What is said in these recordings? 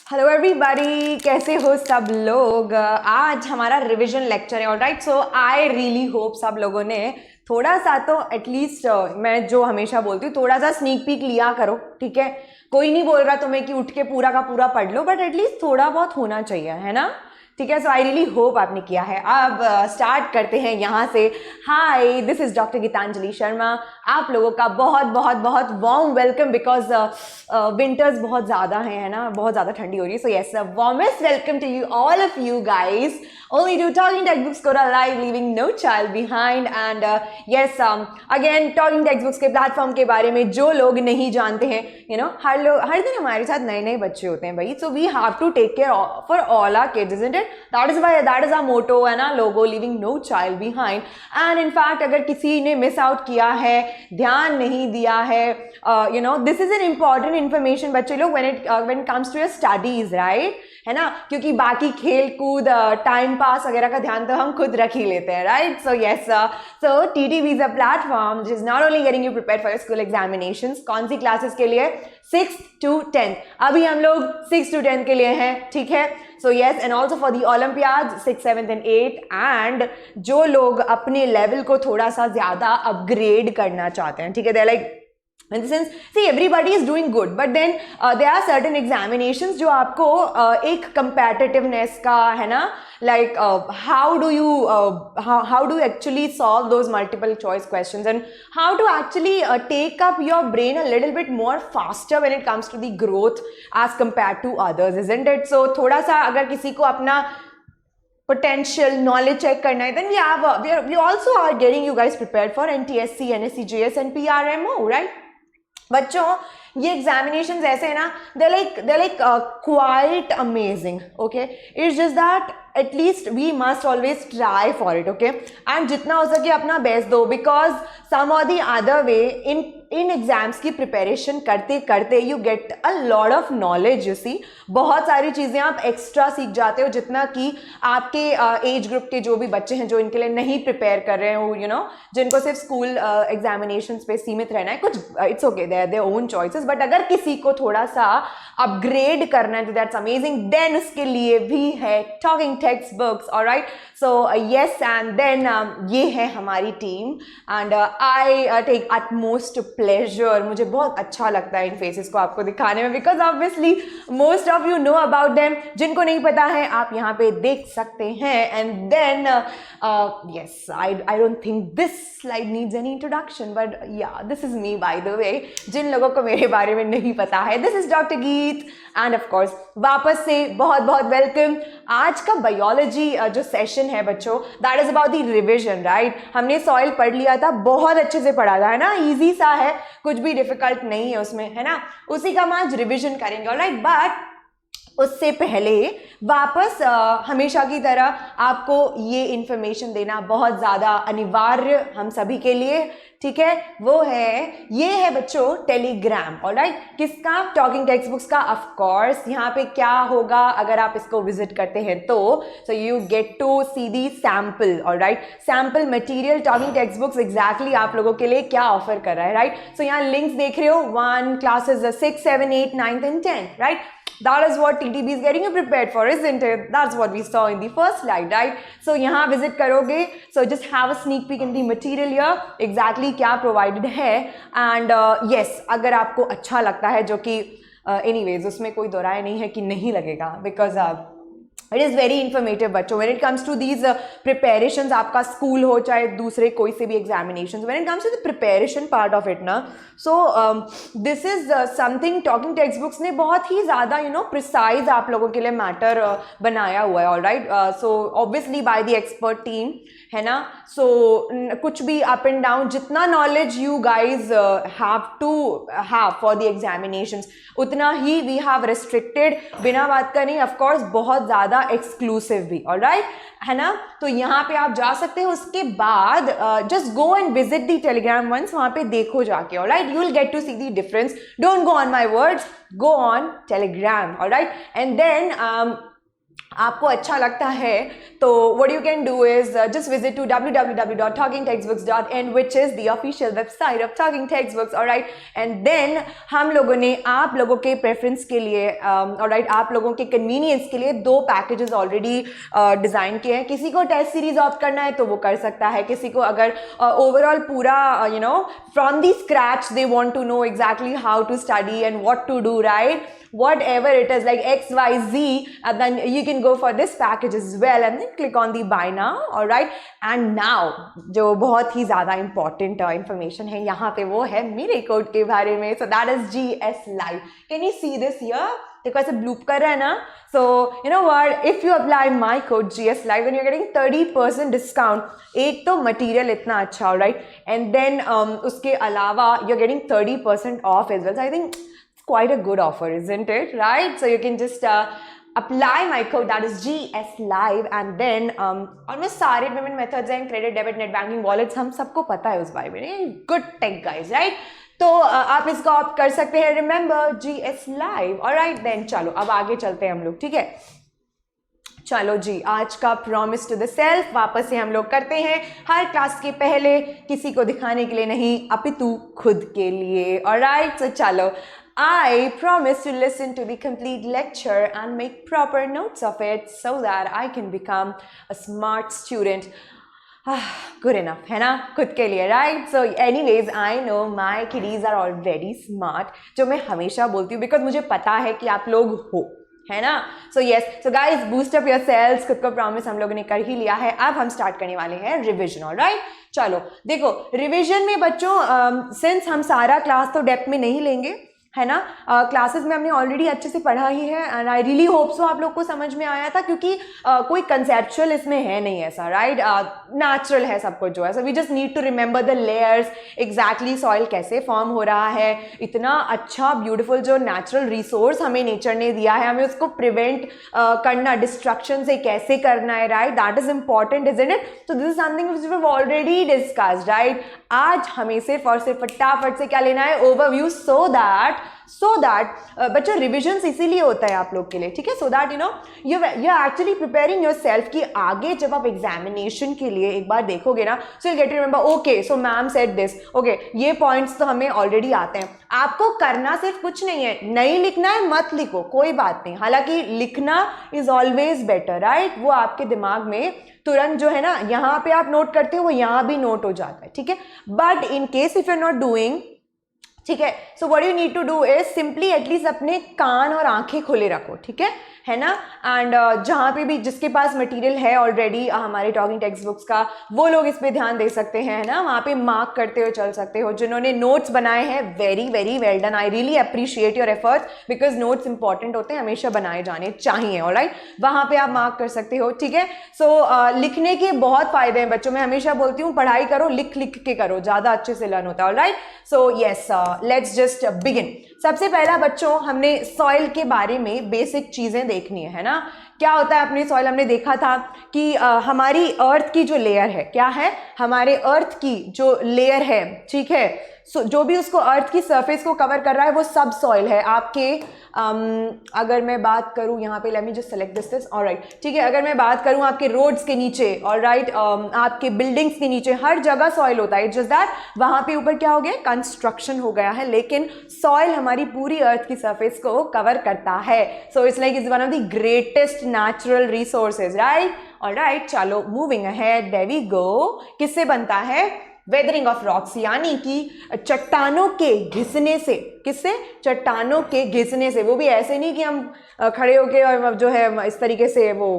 Hello everybody, कैसे हो सब लोग। आज हमारा रिवीजन लेक्चर है। Alright, so I really hope सब लोगों ने थोड़ा सा तो एटलीस्ट मैं जो हमेशा बोलती हूँ थोड़ा सा स्नीक पीक लिया करो, ठीक है। कोई नहीं बोल रहा तुम्हें कि उठ के पूरा का पूरा पढ़ लो, बट एटलीस्ट थोड़ा बहुत होना चाहिए, है ना। ठीक है, सो आई रियली होप आपने किया है। अब स्टार्ट करते हैं यहाँ से। Hi, this is doctor Geetanjali Sharma. आप लोगों का बहुत बहुत बहुत वार्म वेलकम, बिकॉज विंटर्स बहुत ज़्यादा हैं, है ना, बहुत ज़्यादा ठंडी हो रही है। So yes, warmest welcome to you all of you guys. Only to Talking Textbooks Code Alive, leaving no child behind. And yes, again Talking Textbooks के प्लेटफॉर्म के बारे में जो लोग नहीं जानते हैं, you know, हर दिन हमारे साथ नए नए बच्चे होते हैं भाई। So we have to take care for all our kids, isn't it? That is our motto and our logo, leaving no child behind. And in fact, अगर किसी ने मिस आउट किया है, ध्यान नहीं दिया है, you know, this is an important information बच्चे लोग when it comes to your studies, right? है ना, क्योंकि बाकी खेल कूद टाइम पास वगैरह का ध्यान तो हम खुद रख ही लेते हैं, right. So yes, so TTV is a platform which is not only getting you prepare for your school examinations. कौन सी क्लासेस के लिए? 6th to 10th। अभी हम लोग 6th to 10th के लिए हैं, ठीक है। So yes, and also for the olympiad 6th, 7th and 8th। And जो लोग अपने लेवल को थोड़ा सा ज्यादा अपग्रेड करना चाहते हैं, ठीक है, they like in the sense, see, everybody is doing good, but then there are certain examinations जो आपको एक competitiveness का, है ना, like how do you actually solve those multiple choice questions and how to actually take up your brain a little bit more faster when it comes to the growth as compared to others, isn't it? So थोड़ा सा अगर किसी को अपना potential knowledge check करना है, then we also are getting you guys prepared for NTSC, NSC, JS and PRMO, right? बच्चों, ये एग्जामिनेशंस ऐसे है ना, they're like quite amazing, okay? It's just that at least we must always try for it, okay? And जितना हो सके अपना best दो, because some or the other way in exams की प्रिपरेशन करते करते you get a lot of knowledge, you see। बहुत सारी चीज़ें आप एक्स्ट्रा सीख जाते हो, जितना कि आपके एज ग्रुप के जो भी बच्चे हैं जो इनके लिए नहीं प्रिपेयर कर रहे हो, you know, जिनको सिर्फ स्कूल एग्जामिनेशंस पे सीमित रहना है, कुछ it's okay, their own choices. But अगर किसी को थोड़ा सा अपग्रेड करना है तो दैट्स अमेजिंग, देन उसके लिए भी है talking text books, alright. So yes, and then ये है हमारी team and I take utmost pleasure, मुझे बहुत अच्छा लगता है इन फेसेस को आपको दिखाने में, because obviously most of you know about them. जिनको नहीं पता है आप यहाँ पे देख सकते हैं। And then yes, I don't think this slide needs any introduction, but ya, this is me by the way, जिन लोगों को मेरे बारे में नहीं पता है। This is doctor Geet and of course वापस से बहुत बहुत वेलकम। आज का बायोलॉजी जो सेशन है बच्चों, that is about the revision, right. हमने सॉइल पढ़ लिया था, बहुत अच्छे से पढ़ा था, है ना, इजी सा है, कुछ भी डिफिकल्ट नहीं है उसमें, है ना। उसी का हम आज रिविजन करेंगे, ऑलराइट। बट उससे पहले वापस हमेशा की तरह आपको ये इंफॉर्मेशन देना बहुत ज़्यादा अनिवार्य हम सभी के लिए, ठीक है। वो है, ये है बच्चों टेलीग्राम, ऑलराइट। किसका? टॉकिंग टेक्स्ट बुक्स का, ऑफ कोर्स। यहाँ पे क्या होगा अगर आप इसको विजिट करते हैं तो, so you get to see the sample, alright, sample material. Talking text books exactly आप लोगों के लिए क्या ऑफर कर रहा है, राइट। सो यहाँ लिंक्स देख रहे हो, 1 classes 6, 7, 8, 9 and 10, right? That is what TTB is getting you prepared for, isn't it? That's what we saw in the first slide, right? So यहाँ visit करोगे, so just have a sneak peek in the material here, exactly क्या provided है। and yes, अगर आपको अच्छा लगता है, जो कि anyways उसमें कोई दो राय नहीं है कि नहीं लगेगा, because it is very informative बच्चों। When it comes to these preparations, आपका स्कूल हो चाहे दूसरे कोई से भी examinations, when it comes to the preparation part of it ना, so this is something talking text books ने बहुत ही ज़्यादा, यू नो, प्रिसाइज आप लोगों के लिए मैटर बनाया हुआ है, alright. So obviously by the expert team, है ना। सो कुछ भी अप एंड डाउन, जितना knowledge you guys have to have for the examinations, उतना ही वी हैव रिस्ट्रिक्टेड, बिना बात का नहीं, ऑफकोर्स बहुत ज़्यादा एक्सक्लूसिव भी, ऑलराइट, है ना। तो यहाँ पे आप जा सकते हो। उसके बाद just go and visit the Telegram once, वहाँ पे देखो जाके, alright, you will get to see the difference. Don't go on my words, go on Telegram, alright. And then आपको अच्छा लगता है तो what you can do is just visit to www.talkingtextbooks.in which is the official website of Talking Textbooks, alright, and then हम लोगों ने आप लोगों के प्रेफरेंस के लिए alright, आप लोगों के कन्वीनियंस के लिए 2 पैकेजेस ऑलरेडी डिज़ाइन किए हैं. किसी को टेस्ट सीरीज ऑप्ट करना है तो वो कर सकता है, किसी को अगर ओवरऑल पूरा you know from the scratch they want to know exactly how to study and what to do, right, whatever it is like XYZ, and then you can go for this package as well and then click on the buy now, all right. And now जो बहुत ही ज़्यादा important information है यहाँ पे वो है मेरे code के बारे में. So that is GS Live. Can you see this here? देखो ऐसे ब्लूप कर रहा है ना. So you know what, if you apply my code GS Live then you're getting 30% discount. एक तो मटीरियल इतना अच्छा, all right, and then उसके अलावा you're getting 30% off as well. So I think quite a good offer, isn't it, right? So you can just apply my code, that is GS Live, and then almost सारे payment methods हैं, credit, debit, net banking, wallets, हम सबको पता है उस बारे में. Good tech guys, right? तो आप इसको ऑप्ट कर सकते हैं. Remember GS Live, alright, then चलो अब आगे चलते हैं हम लोग, ठीक है. चलो जी, आज का प्रॉमिस टू द सेल्फ वापस से हम लोग करते हैं. हर क्लास के पहले किसी को दिखाने के लिए नहीं, अपितु खुद के लिए, ऑलराइट. सो चलो, I promise to listen to the complete lecture and make proper notes of it so that I can become a smart student. Good enough, है ना, खुद के लिए, right? So anyways, I know my kiddies are all very smart, जो मैं हमेशा बोलती हूँ because मुझे पता है कि आप लोग हो, है ना. So yes, so guys boost up yourselves. खुद को प्रॉमिस हम लोगों ने कर ही लिया है. अब हम स्टार्ट करने वाले हैं रिविजन, ऑलराइट. चलो देखो, रिविजन में बच्चों सिंस हम सारा क्लास तो डेप्थ में नहीं लेंगे, है ना, क्लासेस में हमने ऑलरेडी अच्छे से पढ़ा ही है and I really hope so आप लोग को समझ में आया था, क्योंकि कोई कंसेप्चुअल इसमें है नहीं ऐसा, राइट, नेचुरल है सब कुछ जो है. So we just need to remember the layers, exactly soil कैसे फॉर्म हो रहा है. इतना अच्छा ब्यूटीफुल जो नेचुरल रिसोर्स हमें नेचर ने दिया है, हमें उसको प्रिवेंट करना, डिस्ट्रक्शन से कैसे करना है, right, that is important, isn't it. So this is something which we have already discussed, right. आज हमें सिर्फ और सिर्फ फटाफट से क्या लेना है, ओवरव्यू, सो दैट बच्चों रिविजन्स इसीलिए होता है आप लोग के लिए, ठीक है, so that you know you are actually preparing yourself कि आगे जब आप एग्जामिनेशन के लिए एक बार देखोगे ना, so you get to remember, okay so ma'am said this, okay ये पॉइंट्स तो हमें ऑलरेडी आते हैं. आपको करना सिर्फ कुछ नहीं है, नहीं लिखना है मत लिखो, कोई बात नहीं, हालांकि लिखना इज ऑलवेज बेटर, राइट. वो आपके दिमाग में तुरंत जो है ना, यहाँ पे आप नोट करते हो वो यहाँ भी नोट हो जाता है, ठीक है. But in case if you are not doing, ठीक है, so what you need to do is simply at least अपने कान और आंखें खुले रखो, ठीक है ना. एंड जहाँ पे भी जिसके पास मटेरियल है ऑलरेडी हमारे टॉकिंग टेक्स्ट बुक्स का, वो लोग इस पे ध्यान दे सकते हैं, है ना, वहाँ पे मार्क करते हुए चल सकते हो. जिन्होंने नोट्स बनाए हैं, very very well done, I really appreciate your efforts because notes important होते हैं, हमेशा बनाए जाने चाहिए, ऑलराइट. वहाँ पे आप मार्क कर सकते हो, ठीक है. सो लिखने के बहुत फायदे हैं बच्चों, मैं हमेशा बोलती हूँ पढ़ाई करो, लिख लिख के करो, ज़्यादा अच्छे से लर्न होता है, alright. So yes, let's just begin. सबसे पहला बच्चों हमने सॉइल के बारे में बेसिक चीज़ें देखनी है ना. क्या होता है अपनी सॉइल, हमने देखा था कि हमारी अर्थ की जो लेयर है, क्या है, हमारे अर्थ की जो लेयर है, ठीक है, सो जो भी उसको अर्थ की सरफेस को कवर कर रहा है वो सब सॉइल है आपके. अगर मैं बात करूँ यहाँ पे, let me just select this, alright, ठीक है, अगर मैं बात करूँ आपके रोड्स के नीचे, ऑलराइट, आपके बिल्डिंग्स के नीचे, हर जगह सॉइल होता है. जस्ट दैट वहाँ पे ऊपर क्या हो गया, कंस्ट्रक्शन हो गया है, लेकिन सॉइल हमारी पूरी अर्थ की सरफेस को कवर करता है. So it's like is one of the greatest natural resources, right. Alright, चलो moving ahead, there we go. किससे बनता है, वेदरिंग ऑफ रॉक्स, यानी कि चट्टानों के घिसने से. किससे, चट्टानों के घिसने से. वो भी ऐसे नहीं कि हम खड़े होके और जो है इस तरीके से वो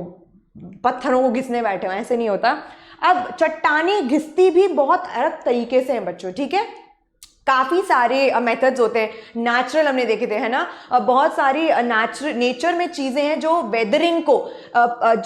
पत्थरों को घिसने बैठे हो, ऐसे नहीं होता. अब चट्टानें घिसती भी बहुत अलग तरीके से हैं बच्चों, ठीक है. काफ़ी सारे मेथड्स होते हैं, नेचुरल हमने देखे थे, है ना. बहुत सारी नेचर में चीज़ें हैं जो वेदरिंग को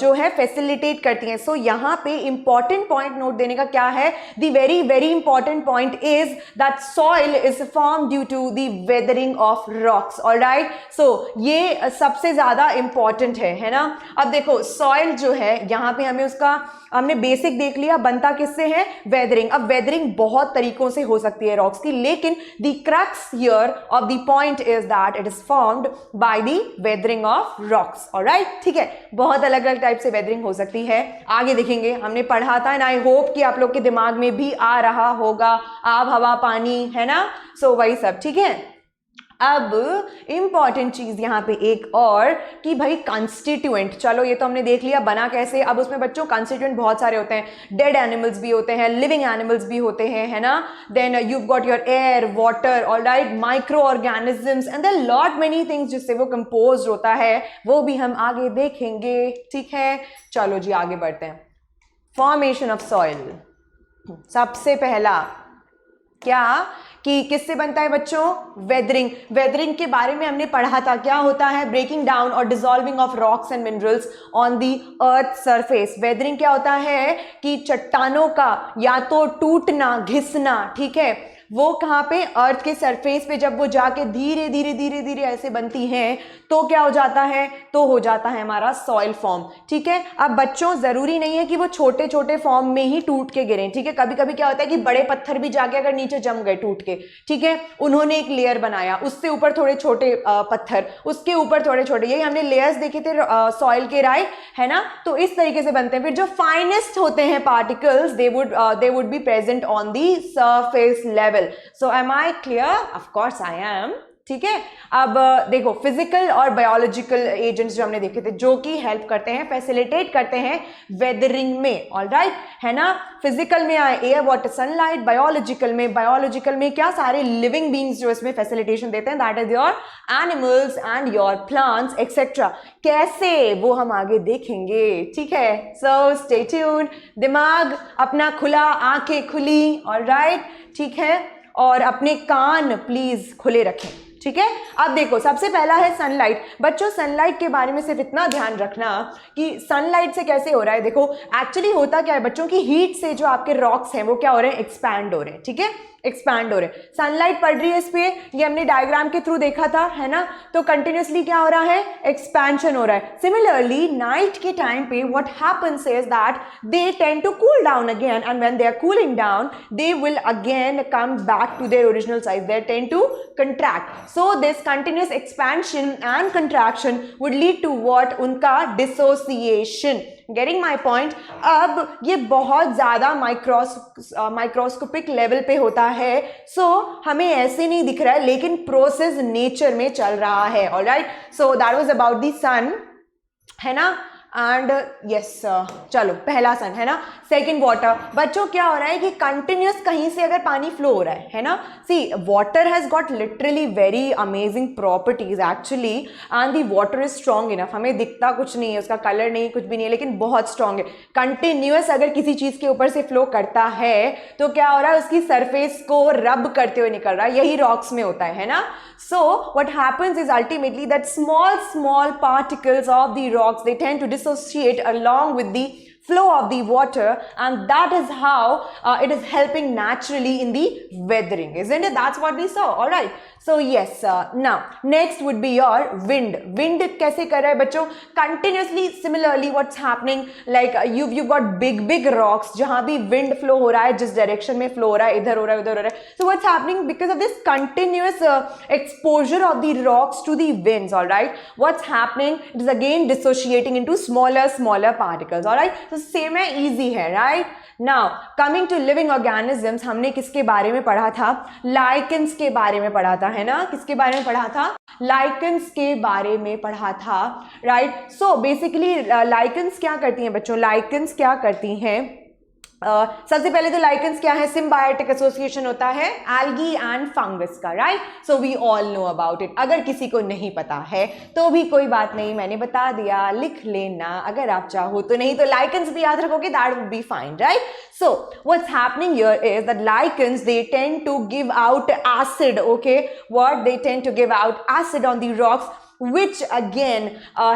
जो है फैसिलिटेट करती हैं. सो यहाँ पे इंपॉर्टेंट पॉइंट नोट देने का क्या है, the very very important point is that soil is form due to the weathering of rocks, alright. सो ये सबसे ज़्यादा इंपॉर्टेंट है ना. अब देखो सॉइल जो है यहाँ पे हमें उसका हमने बेसिक देख लिया, बनता किससे है, वेदरिंग. अब वेदरिंग बहुत तरीकों से हो सकती है रॉक्स की, लेकिन the crux here of the point is that it is formed by the weathering of rocks. Alright, ठीक है, बहुत अलग अलग टाइप से वेदरिंग हो सकती है, आगे देखेंगे। हमने पढ़ा था एंड आई होप कि आप लोग के दिमाग में भी आ रहा होगा, आब हवा पानी, है ना, सो वही सब, ठीक है। अब इंपॉर्टेंट चीज यहां पे एक और कि भाई कंस्टिट्यूएंट, चलो ये तो हमने देख लिया बना कैसे। अब उसमें बच्चों कंस्टिट्यूएंट बहुत सारे होते हैं, डेड एनिमल्स भी होते हैं, लिविंग एनिमल्स भी होते हैं, है ना। Then you got your air, water, alright, micro organisms and then lot many things जिससे वो कंपोज होता है, वो भी हम आगे देखेंगे, ठीक है। चलो जी आगे बढ़ते हैं। फॉर्मेशन ऑफ सॉइल, सबसे पहला क्या कि किससे बनता है बच्चों, वेदरिंग। वेदरिंग के बारे में हमने पढ़ा था, क्या होता है, ब्रेकिंग डाउन और dissolving of rocks and minerals on the earth surface. Weathering क्या होता है कि चट्टानों का या तो टूटना, घिसना, ठीक है, वो कहाँ पे, अर्थ के सरफेस पे जब वो जाके धीरे धीरे धीरे धीरे ऐसे बनती हैं तो क्या हो जाता है, तो हो जाता है हमारा सॉइल फॉर्म, ठीक है। अब बच्चों जरूरी नहीं है कि वो छोटे छोटे फॉर्म में ही टूट के गिरे, ठीक है, कभी कभी क्या होता है कि बड़े पत्थर भी जाके अगर नीचे जम गए टूट के, ठीक है, उन्होंने एक लेयर बनाया, उससे ऊपर थोड़े छोटे पत्थर, उसके ऊपर थोड़े छोटे, यही हमने लेयर्स देखे थे सॉइल के, राइट, है ना। तो इस तरीके से बनते हैं। फिर जो फाइनेस्ट होते हैं particles, they would be present on the surface level. So am I clear? Of course I am. ठीक है। अब देखो फिजिकल और बायोलॉजिकल एजेंट्स जो हमने देखे थे जो कि हेल्प करते हैं, फैसिलिटेट करते हैं वेदरिंग में, ऑलराइट, है ना। फिजिकल में आए एयर, वाटर, सनलाइट। बायोलॉजिकल में क्या, सारे लिविंग बींग्स जो इसमें फैसिलिटेशन देते हैं, that is your animals and your plants etcetera. कैसे, वो हम आगे देखेंगे, ठीक है। सो स्टे ट्यून्ड, दिमाग अपना खुला, आंखें खुली, ऑलराइट, ठीक है, और अपने कान प्लीज खुले रखें, ठीक है। अब देखो सबसे पहला है सनलाइट। बच्चों सनलाइट के बारे में सिर्फ इतना ध्यान रखना कि सनलाइट से कैसे हो रहा है। देखो एक्चुअली होता क्या है बच्चों की, हीट से जो आपके रॉक्स हैं वो क्या हो रहे हैं, एक्सपैंड हो रहे हैं, ठीक है, एक्सपैंड हो रहे हैं। सनलाइट पड़ रही है इस पे, ये हमने डायग्राम के थ्रू देखा था, है ना। तो कंटिन्यूसली क्या हो रहा है, एक्सपेंशन हो रहा है। सिमिलरली नाइट के टाइम पे what happens is that they tend to cool down again and when they are cooling down they will again come back to their original size, they tend to contract. So this continuous expansion and contraction would lead to what, उनका dissociation. Getting my point. अब ये बहुत ज़्यादा microscopic level पे होता है, सो हमें ऐसे नहीं दिख रहा है लेकिन प्रोसेस नेचर में चल रहा है, alright. So that was about the sun, है ना। एंड यस चलो पहला सन, है ना। Second water. बच्चों क्या हो रहा है कि कंटिन्यूस कहीं से अगर पानी फ्लो हो रहा है ना, see water has got literally very amazing properties actually, and the water is strong enough. हमें दिखता कुछ नहीं है, उसका कलर नहीं, कुछ भी नहीं है, लेकिन बहुत स्ट्रॉन्ग है। कंटिन्यूस अगर किसी चीज के ऊपर से फ्लो करता है तो क्या हो रहा है, उसकी सरफेस को रब करते हुए निकल रहा है, यही रॉक्स में होता है ना। So what happens is ultimately that small particles of the rocks they tend to dissociate along with the flow of the water, and that is how it is helping naturally in the weathering, isn't it? That's what we saw, all right. So yes, now next would be your wind kaise kar raha hai bachcho, continuously similarly what's happening, like you've got big rocks jahan bhi wind flow ho raha hai, jis direction mein flow ho raha hai, idhar ho raha hai, udhar ho raha hai. So what's happening, because of this continuous exposure of the rocks to the winds, all right, what's happening, it is again dissociating into smaller particles, all right. So same है, easy है, right. Now coming to living organisms, हमने किसके बारे में पढ़ा था, lichens के बारे में पढ़ा था, है ना। किसके बारे में पढ़ा था, लाइकेंस के बारे में पढ़ा था, राइट। सो बेसिकली लाइकेंस क्या करती हैं बच्चों, लाइकेंस क्या करती हैं, सबसे पहले तो लाइकेंस क्या है, सिम्बायोटिक एसोसिएशन होता है एल्गी एंड फंगस का, right. So we all know about it. अगर किसी को नहीं पता है तो भी कोई बात नहीं, मैंने बता दिया, लिख लेना अगर आप चाहो तो, नहीं तो लाइकेंस भी याद रखोगे, that would be fine, right. So what's happening here is that lichens they tend to give out acid, okay, what they tend to give out acid on the rocks, which again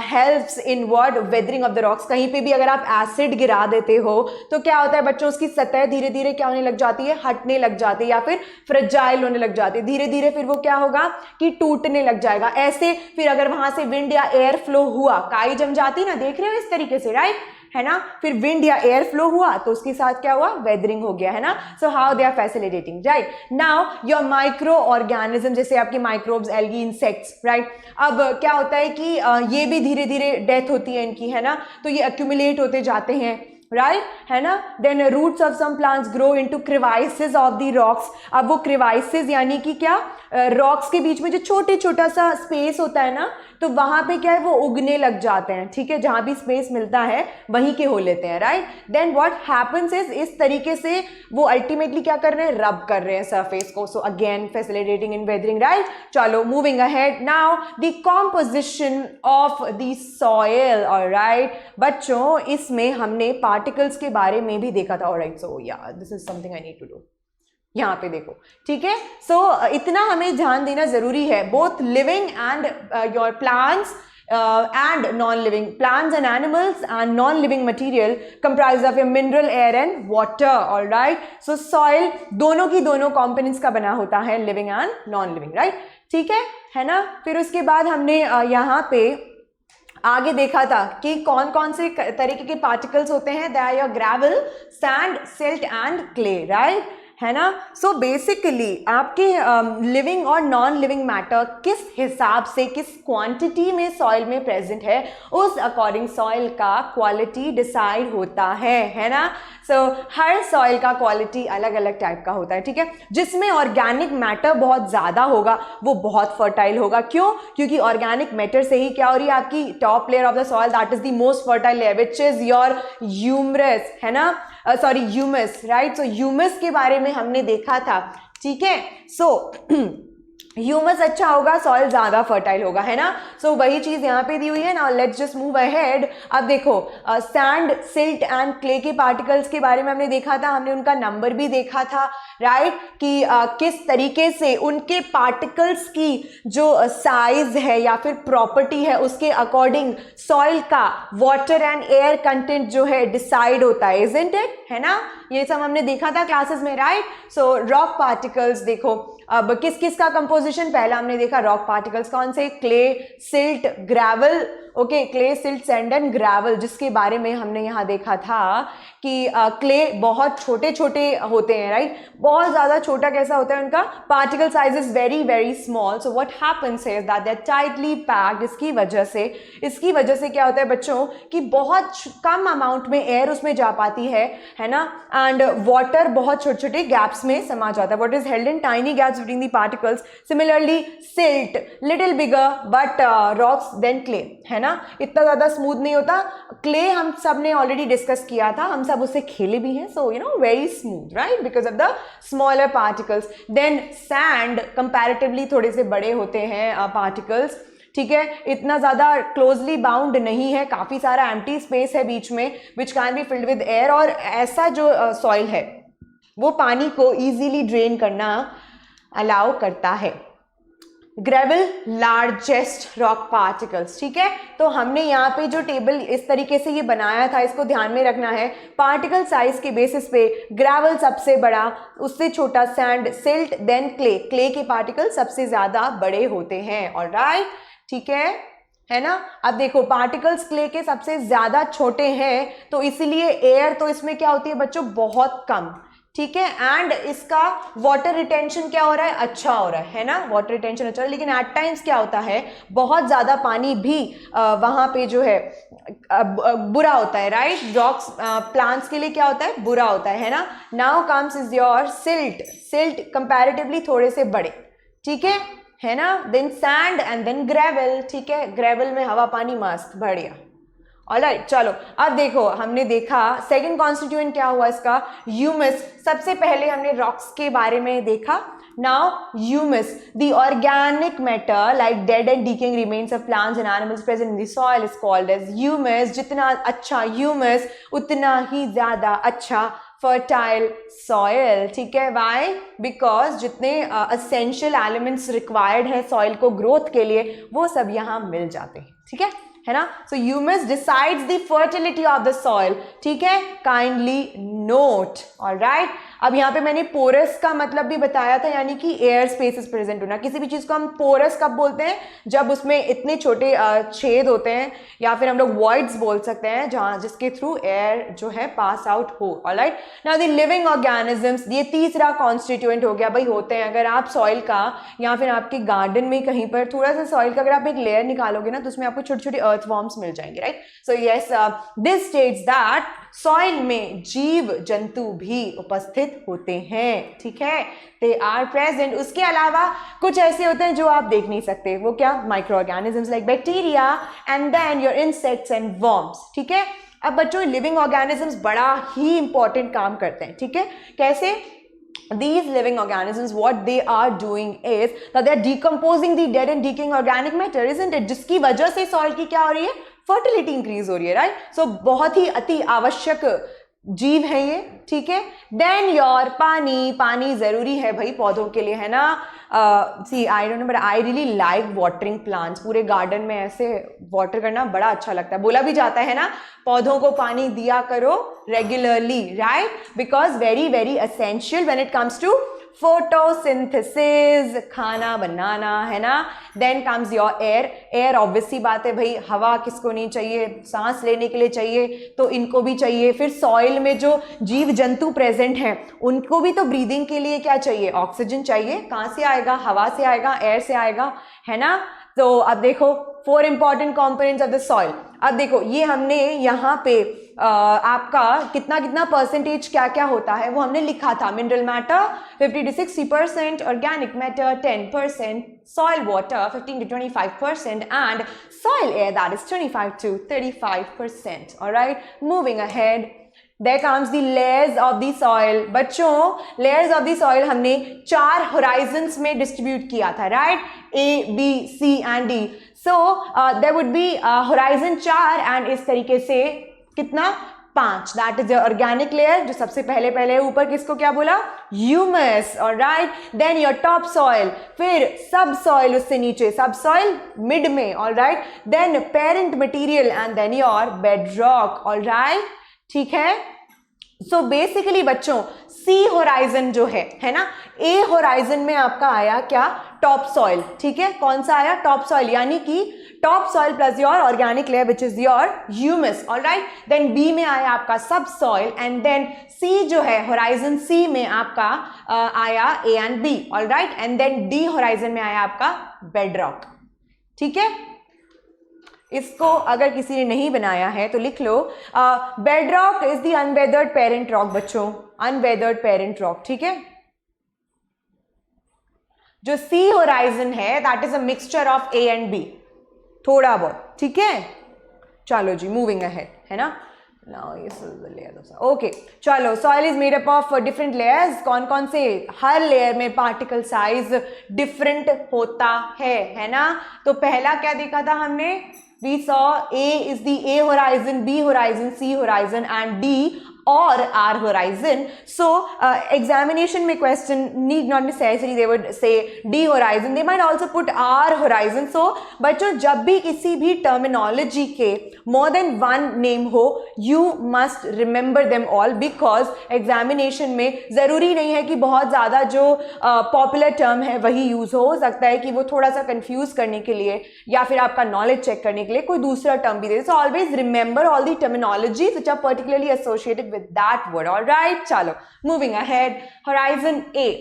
helps in what, weathering of the rocks. कहीं पे भी अगर आप acid गिरा देते हो तो क्या होता है बच्चों, उसकी सतह धीरे धीरे क्या होने लग जाती है, हटने लग जाती है या फिर फ्रेजाइल होने लग जाती है, धीरे धीरे फिर वो क्या होगा कि टूटने लग जाएगा। ऐसे फिर अगर वहां से विंड या एयर फ्लो हुआ, काई जम जाती ना, देख रहे हो इस तरीके से, राइट, है ना, फिर विंड या एयर फ्लो हुआ तो उसके साथ क्या हुआ, वेदरिंग हो गया, है ना. So how they are facilitating, right. Now your micro organism, जैसे आपके माइक्रोब्स, एल्गी, इंसेक्ट्स, राइट. अब क्या होता है कि ये भी धीरे धीरे डेथ होती है इनकी, है ना, तो ये एक्यूमुलेट होते जाते हैं, राइट, है ना. Then roots of some plants grow into crevices of the rocks. अब वो क्रिवाइसेस यानी कि क्या, रॉक्स के बीच में जो छोटा सा स्पेस होता है ना, तो वहां पे क्या है, वो उगने लग जाते हैं, ठीक है, जहां भी स्पेस मिलता है वहीं के हो लेते हैं, right. Then what happens is, इस तरीके से वो अल्टीमेटली क्या कर रहे हैं, रब कर रहे हैं सरफेस को. सो अगेन फैसिलिटेटिंग इन वेदरिंग, राइट. चलो moving ahead. Now the composition of the soil. Alright बच्चों, इसमें हमने पार्टिकल्स के बारे में भी देखा था. Alright, so yeah this is something I need to do. यहाँ पे देखो, ठीक है. सो इतना हमें ध्यान देना जरूरी है, both living and your plants and non-living plants and animals and non-living material comprised of a mineral, air and water. all right, so soil दोनों की दोनों components का बना होता है, living and non-living, right. ठीक है ना. फिर उसके बाद हमने यहाँ पे आगे देखा था कि कौन कौन से तरीके के पार्टिकल्स होते हैं. They are your gravel, sand, silt and clay, right, है ना. सो बेसिकली आपके लिविंग और नॉन लिविंग मैटर किस हिसाब से, किस क्वांटिटी में सॉइल में प्रेजेंट है, उस अकॉर्डिंग सॉइल का क्वालिटी डिसाइड होता है ना. सो हर सॉइल का क्वालिटी अलग अलग टाइप का होता है, ठीक है. जिसमें ऑर्गेनिक मैटर बहुत ज़्यादा होगा वो बहुत फर्टाइल होगा. क्यों? क्योंकि ऑर्गेनिक मैटर से ही क्या हो रही है, आपकी top layer of the soil, that is the most fertile layer, which is your humorous, है ना, sorry humus, right. So humus के बारे में हमने देखा था, ठीक है. सो ह्यूमस अच्छा होगा, सॉइल ज्यादा फर्टाइल होगा, है ना. सो वही चीज यहाँ पे दी हुई है. Now let's just move ahead. अब देखो सैंड, सिल्ट एंड क्ले के पार्टिकल्स के बारे में हमने देखा था, हमने उनका नंबर भी देखा था, राइट, कि किस तरीके से उनके पार्टिकल्स की जो साइज है या फिर प्रॉपर्टी है उसके अकॉर्डिंग सॉइल का वाटर एंड एयर कंटेंट जो है डिसाइड होता है, इजंट इट, है ना. ये सब हमने देखा था क्लासेस में, राइट. सो रॉक पार्टिकल्स देखो, अब किस किस का कंपोजिशन पहला हमने देखा. रॉक पार्टिकल्स कौन से, clay, silt, gravel. Okay, clay, silt, sand and gravel, जिसके बारे में हमने यहाँ देखा था कि क्ले बहुत छोटे छोटे होते हैं, राइट. बहुत ज़्यादा छोटा कैसा होता है उनका, particle size is very very small. So what happens is that they are tightly packed. इसकी वजह से क्या होता है बच्चों कि बहुत कम अमाउंट में एयर उसमें जा पाती है ना, एंड वाटर बहुत छोटे छोटे गैप्स में समा जाता है. What is held in tiny gaps between the particles. Similarly silt little bigger but rocks than clay, है ना, इतना ज्यादा स्मूथ नहीं होता. क्ले हम सब ने ऑलरेडी डिस्कस किया था, हम सब उससे खेले भी हैं. So you know very smooth, right, because of the smaller particles. Then sand comparatively थोड़े से बड़े होते हैं पार्टिकल्स, ठीक है, इतना ज्यादा क्लोजली बाउंड नहीं है, काफी सारा एम्प्टी स्पेस है बीच में, which can be filled with air. और ऐसा जो सॉइल है वो पानी को इजीली ड्रेन करना अलाउ करता है. ग्रेवल लार्जेस्ट रॉक पार्टिकल्स, ठीक है. तो हमने यहाँ पे जो टेबल इस तरीके से ये बनाया था, इसको ध्यान में रखना है. पार्टिकल साइज के बेसिस पे ग्रेवल सबसे बड़ा, उससे छोटा sand, silt, then clay. Clay के पार्टिकल सबसे ज्यादा बड़े होते हैं. ऑलराइट, ठीक है ना. अब देखो पार्टिकल्स क्ले के सबसे ज्यादा छोटे हैं, तो इसीलिए एयर तो इसमें क्या होती है बच्चों, बहुत कम, ठीक है. एंड इसका वाटर रिटेंशन क्या हो रहा है, अच्छा हो रहा है ना, वाटर रिटेंशन अच्छा हो रहा है. लेकिन एट टाइम्स क्या होता है, बहुत ज्यादा पानी भी वहां पे जो है बुरा होता है, राइट. रॉक्स प्लांट्स के लिए क्या होता है, बुरा होता है ना. Now comes is your silt. Silt comparatively थोड़े से बड़े, ठीक है ना. Then sand and then gravel, ठीक है. ग्रेवल में हवा पानी मस्त बढ़िया. ऑलराइट, चलो अब देखो, हमने देखा सेकंड कॉन्स्टिट्यूएंट क्या हुआ इसका, ह्यूमस. सबसे पहले हमने रॉक्स के बारे में देखा. Now humus, the organic matter like dead and decaying remains of plants and animals present in the soil is called as humus. जितना अच्छा ह्यूमस उतना ही ज्यादा अच्छा फर्टाइल सॉइल, ठीक है. वाई? बिकॉज जितने असेंशियल एलिमेंट्स रिक्वायर्ड है सॉइल को ग्रोथ के लिए वो सब यहाँ मिल जाते हैं, ठीक है ना. So humus decides the fertility of the soil, ठीक है. Kindly note. ऑलराइट, अब यहाँ पे मैंने पोरस का मतलब भी बताया था, यानी कि एयर स्पेसेस प्रेजेंट होना। किसी भी चीज को हम पोरस कब बोलते हैं, जब उसमें इतने छोटे छेद होते हैं, या फिर हम लोग वॉइड्स बोल सकते हैं जहां जिसके थ्रू एयर जो है पास आउट हो। Alright, now the living organisms, ये तीसरा कॉन्स्टिट्यूएंट हो गया भाई, होते हैं। अगर आप सॉइल का या फिर आपके गार्डन में कहीं पर थोड़ा सा सॉइल का अगर आप एक लेयर निकालोगे ना, तो उसमें आपको छोटे छोटे अर्थवॉर्म्स मिल जाएंगे, right. So yes, this states that soil में जीव जंतु भी उपस्थित होते हैं, ठीक है, दे आर प्रेजेंट। उसके अलावा कुछ ऐसे होते हैं जो आप देख नहीं सकते, वो क्या, micro organisms like bacteria and then your insects and worms, ठीक है। अब बच्चों लिविंग ऑर्गेनिजम्स बड़ा ही इंपॉर्टेंट काम करते हैं, ठीक है। कैसे? These living organisms, what they are doing is that they are decomposing the dead and decaying organic matter, isn't it? जिसकी वजह से सॉइल की क्या हो रही है, फर्टिलिटी इंक्रीज हो रही है, राइट। सो बहुत ही अति आवश्यक जीव है ये, ठीक है। देन योर पानी, पानी जरूरी है भाई पौधों के लिए, है ना। See I don't know but I really like watering plants. पूरे गार्डन में ऐसे वाटर करना बड़ा अच्छा लगता है। बोला भी जाता है ना, पौधों को पानी दिया करो regularly, right, because very very essential when it comes to photosynthesis, खाना बनाना, है ना। Then comes your air, air obviously बात है भाई, हवा किसको नहीं चाहिए, सांस लेने के लिए चाहिए, तो इनको भी चाहिए। फिर सॉइल में जो जीव जंतु प्रेजेंट हैं उनको भी तो ब्रीदिंग के लिए क्या चाहिए, ऑक्सीजन चाहिए। कहाँ से आएगा, हवा से आएगा, एयर से आएगा, है ना। तो अब देखो 4 important components of the soil. अब देखो ये हमने यहाँ पे आपका कितना कितना परसेंटेज क्या क्या होता है वो हमने लिखा था। Mineral matter 50 to 60%, organic matter 10%, soil water 15 to 25%, and soil air that is 25 to 35%. Alright, moving ahead, There comes the layers of the soil. बच्चों layers of the soil हमने 4 horizons में distribute किया था, right? A, B, C and D. So there would be horizon 4 and इस तरीके से कितना 5. That is your organic layer जो सबसे पहले ऊपर किसको क्या बोला, humus, alright. Then your top soil, फिर subsoil उससे नीचे, subsoil mid में, alright. Then parent material and then your bedrock, alright. ठीक है। सो बेसिकली बच्चों सी होराइजन जो है ना, ए होराइजन में आपका आया क्या, टॉप सॉइल, ठीक है। कौन सा आया, टॉप सॉइल, यानी कि top soil plus your organic layer which is your humus, alright. Then B में आया आपका सब सॉइल, एंड देन सी जो है होराइजन सी में आपका आया A and B, alright. And then D horizon में आया आपका बेडरॉक, ठीक है। इसको अगर किसी ने नहीं बनाया है तो लिख लो, bedrock is the unweathered parent rock बच्चों, अनवेदर्ड पेरेंट रॉक, ठीक है। जो सी होराइजन है that is a mixture of A and B, थोड़ा बहुत, ठीक है। चलो जी, मूविंग अहेड, है ना। Now this is the layer of soil. Okay, चलो, soil is made up of different layers. कौन कौन से, हर लेयर में पार्टिकल साइज डिफरेंट होता है ना। तो पहला क्या देखा था हमने, we saw A is the A horizon, B horizon, C horizon and D or R horizon. So examination में question need not necessarily they would say D horizon, they might also put R horizon. So बच्चों जब भी किसी भी terminology के more than one name हो, you must remember them all because examination में ज़रूरी नहीं है कि बहुत ज़्यादा जो popular term है वही use हो सकता है कि वो थोड़ा सा confuse करने के लिए या फिर आपका knowledge check करने के लिए कोई दूसरा term भी दे। So always remember all the terminologies which are particularly associated with that word, all right. चलो, moving ahead, horizon A,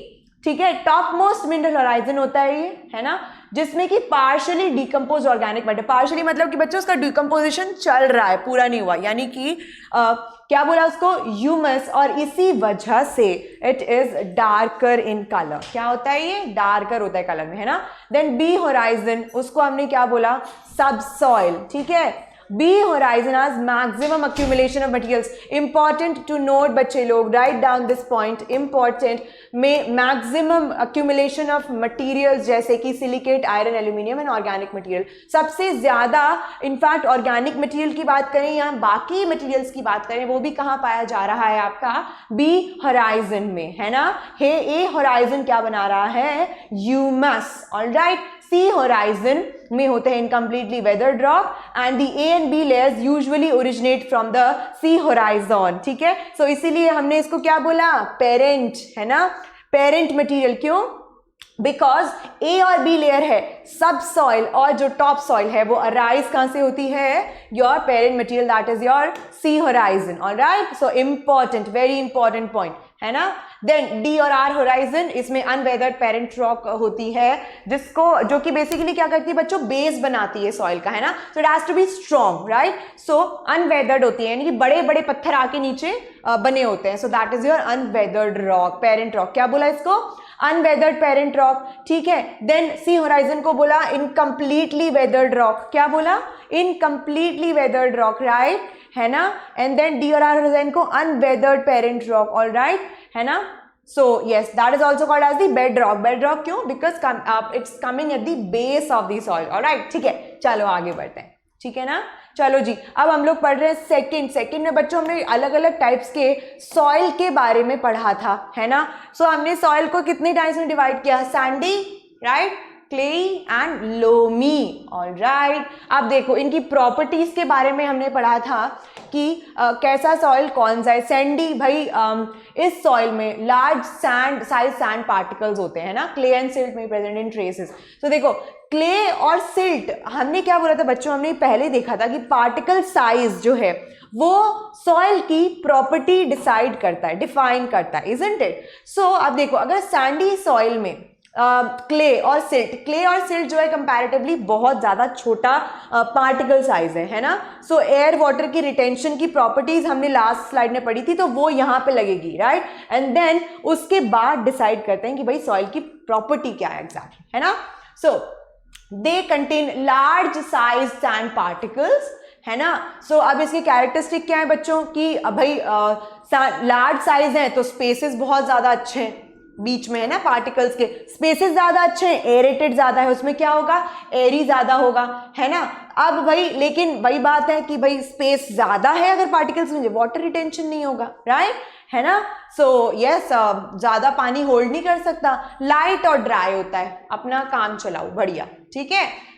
ठीक है। टॉप मोस्ट मिनरल होराइजन होता है ये, है ना, जिसमें कि partially decompose organic matter, partially मतलब कि बच्चों उसका डिकम्पोजिशन चल रहा है, पूरा नहीं हुआ, यानी कि क्या बोला उसको, ह्यूमस, और इसी वजह से it is darker in colour. क्या होता है ये, डार्कर होता है कलर में, है ना। देन बी होराइजन, उसको हमने क्या बोला, सब सॉइल, ठीक है। B horizon has maximum accumulation of materials. Important to note बच्चे लोग, write down this point, important, में maximum accumulation of materials जैसे कि silicate, iron, aluminium and organic material. सबसे ज़्यादा इनफैक्ट organic material की बात करें या बाकी materials की बात करें, वो भी कहाँ पाया जा रहा है आपका B horizon में, है ना। A horizon क्या बना रहा है, humus, alright. C horizon में होते हैं incompletely weathered rock, and the A and B layers usually originate from the C horizon, ठीक है। सो इसीलिए हमने इसको क्या बोला, पेरेंट, है ना, पेरेंट मटेरियल। क्यों? बिकॉज ए और बी लेयर है, सब सॉइल और जो टॉप सॉइल है वो अराइज कहां से होती है, your parent material, that is your C horizon. Alright, so important, very important point, है ना। देन डी और आर होराइजन, इसमें अनवेदर्ड पेरेंट रॉक होती है, जिसको, जो कि बेसिकली क्या करती है बच्चों, बेस बनाती है सॉइल का, है ना। So it has to be strong, right. So unweathered होती है, यानी कि बड़े बड़े पत्थर आके नीचे बने होते हैं। So that is your unweathered rock, parent rock. क्या बोला इसको, अनवेदर्ड पेरेंट रॉक, ठीक है। देन सी होराइजन को बोला इनकम्प्लीटली वेदर्ड रॉक। क्या बोला, इनकम्प्लीटली वेदर्ड रॉक, राइट, है ना। एंड देन डी और आर होराइजन को अनवेदर्ड पेरेंट रॉक, ऑलराइट, है ना। So yes, that is also called as the bedrock. Bedrock क्यों? Because it's coming at the base of the soil. Alright, ठीक है, चलो आगे बढ़ते हैं, ठीक है ना। चलो जी, अब हम लोग पढ़ रहे हैं सेकंड में बच्चों, हमने अलग अलग टाइप्स के सॉइल के बारे में पढ़ा था, है ना। सो हमने सॉइल को कितने टाइप्स में डिवाइड किया, sandy, right, clayey and loamy, alright. अब देखो इनकी प्रॉपर्टीज के बारे में हमने पढ़ा था कि कैसा सॉइल कौन सा है। सैंडी, भाई इस सॉइल में large sand size sand particles होते हैं ना, क्ले एंड सिल्ट में प्रेजेंट इन ट्रेसेस। तो देखो क्ले और सिल्ट, हमने क्या बोला था बच्चों, हमने पहले देखा था कि पार्टिकल साइज जो है वो सॉइल की प्रॉपर्टी डिसाइड करता है, डिफाइन करता है, इजंट इट। सो अब देखो, अगर सैंडी सॉइल में क्ले और सिल्ट जो है कंपैरेटिवली बहुत ज़्यादा छोटा पार्टिकल साइज है ना। सो एयर वाटर की रिटेंशन की प्रॉपर्टीज हमने लास्ट स्लाइड में पढ़ी थी, तो वो यहाँ पे लगेगी, राइट। एंड देन उसके बाद डिसाइड करते हैं कि भाई सॉइल की प्रॉपर्टी क्या है एग्जैक्टली, है ना। So they contain large size sand particles, है ना। सो अब इसके कैरेक्टरिस्टिक क्या है बच्चों कि भाई लार्ज साइज है तो स्पेसेस बहुत ज़्यादा अच्छे हैं, बीच में है ना पार्टिकल्स के स्पेसेस ज्यादा अच्छे हैं, एरेटेड ज्यादा है, उसमें क्या होगा, एरी ज्यादा होगा, है ना। अब भाई लेकिन वही बात है कि भाई स्पेस ज्यादा है अगर पार्टिकल्स में, वाटर रिटेंशन नहीं होगा, राइट, है ना। सो यस, ज्यादा पानी होल्ड नहीं कर सकता, लाइट और ड्राई होता है, अपना काम चलाओ, बढ़िया, ठीक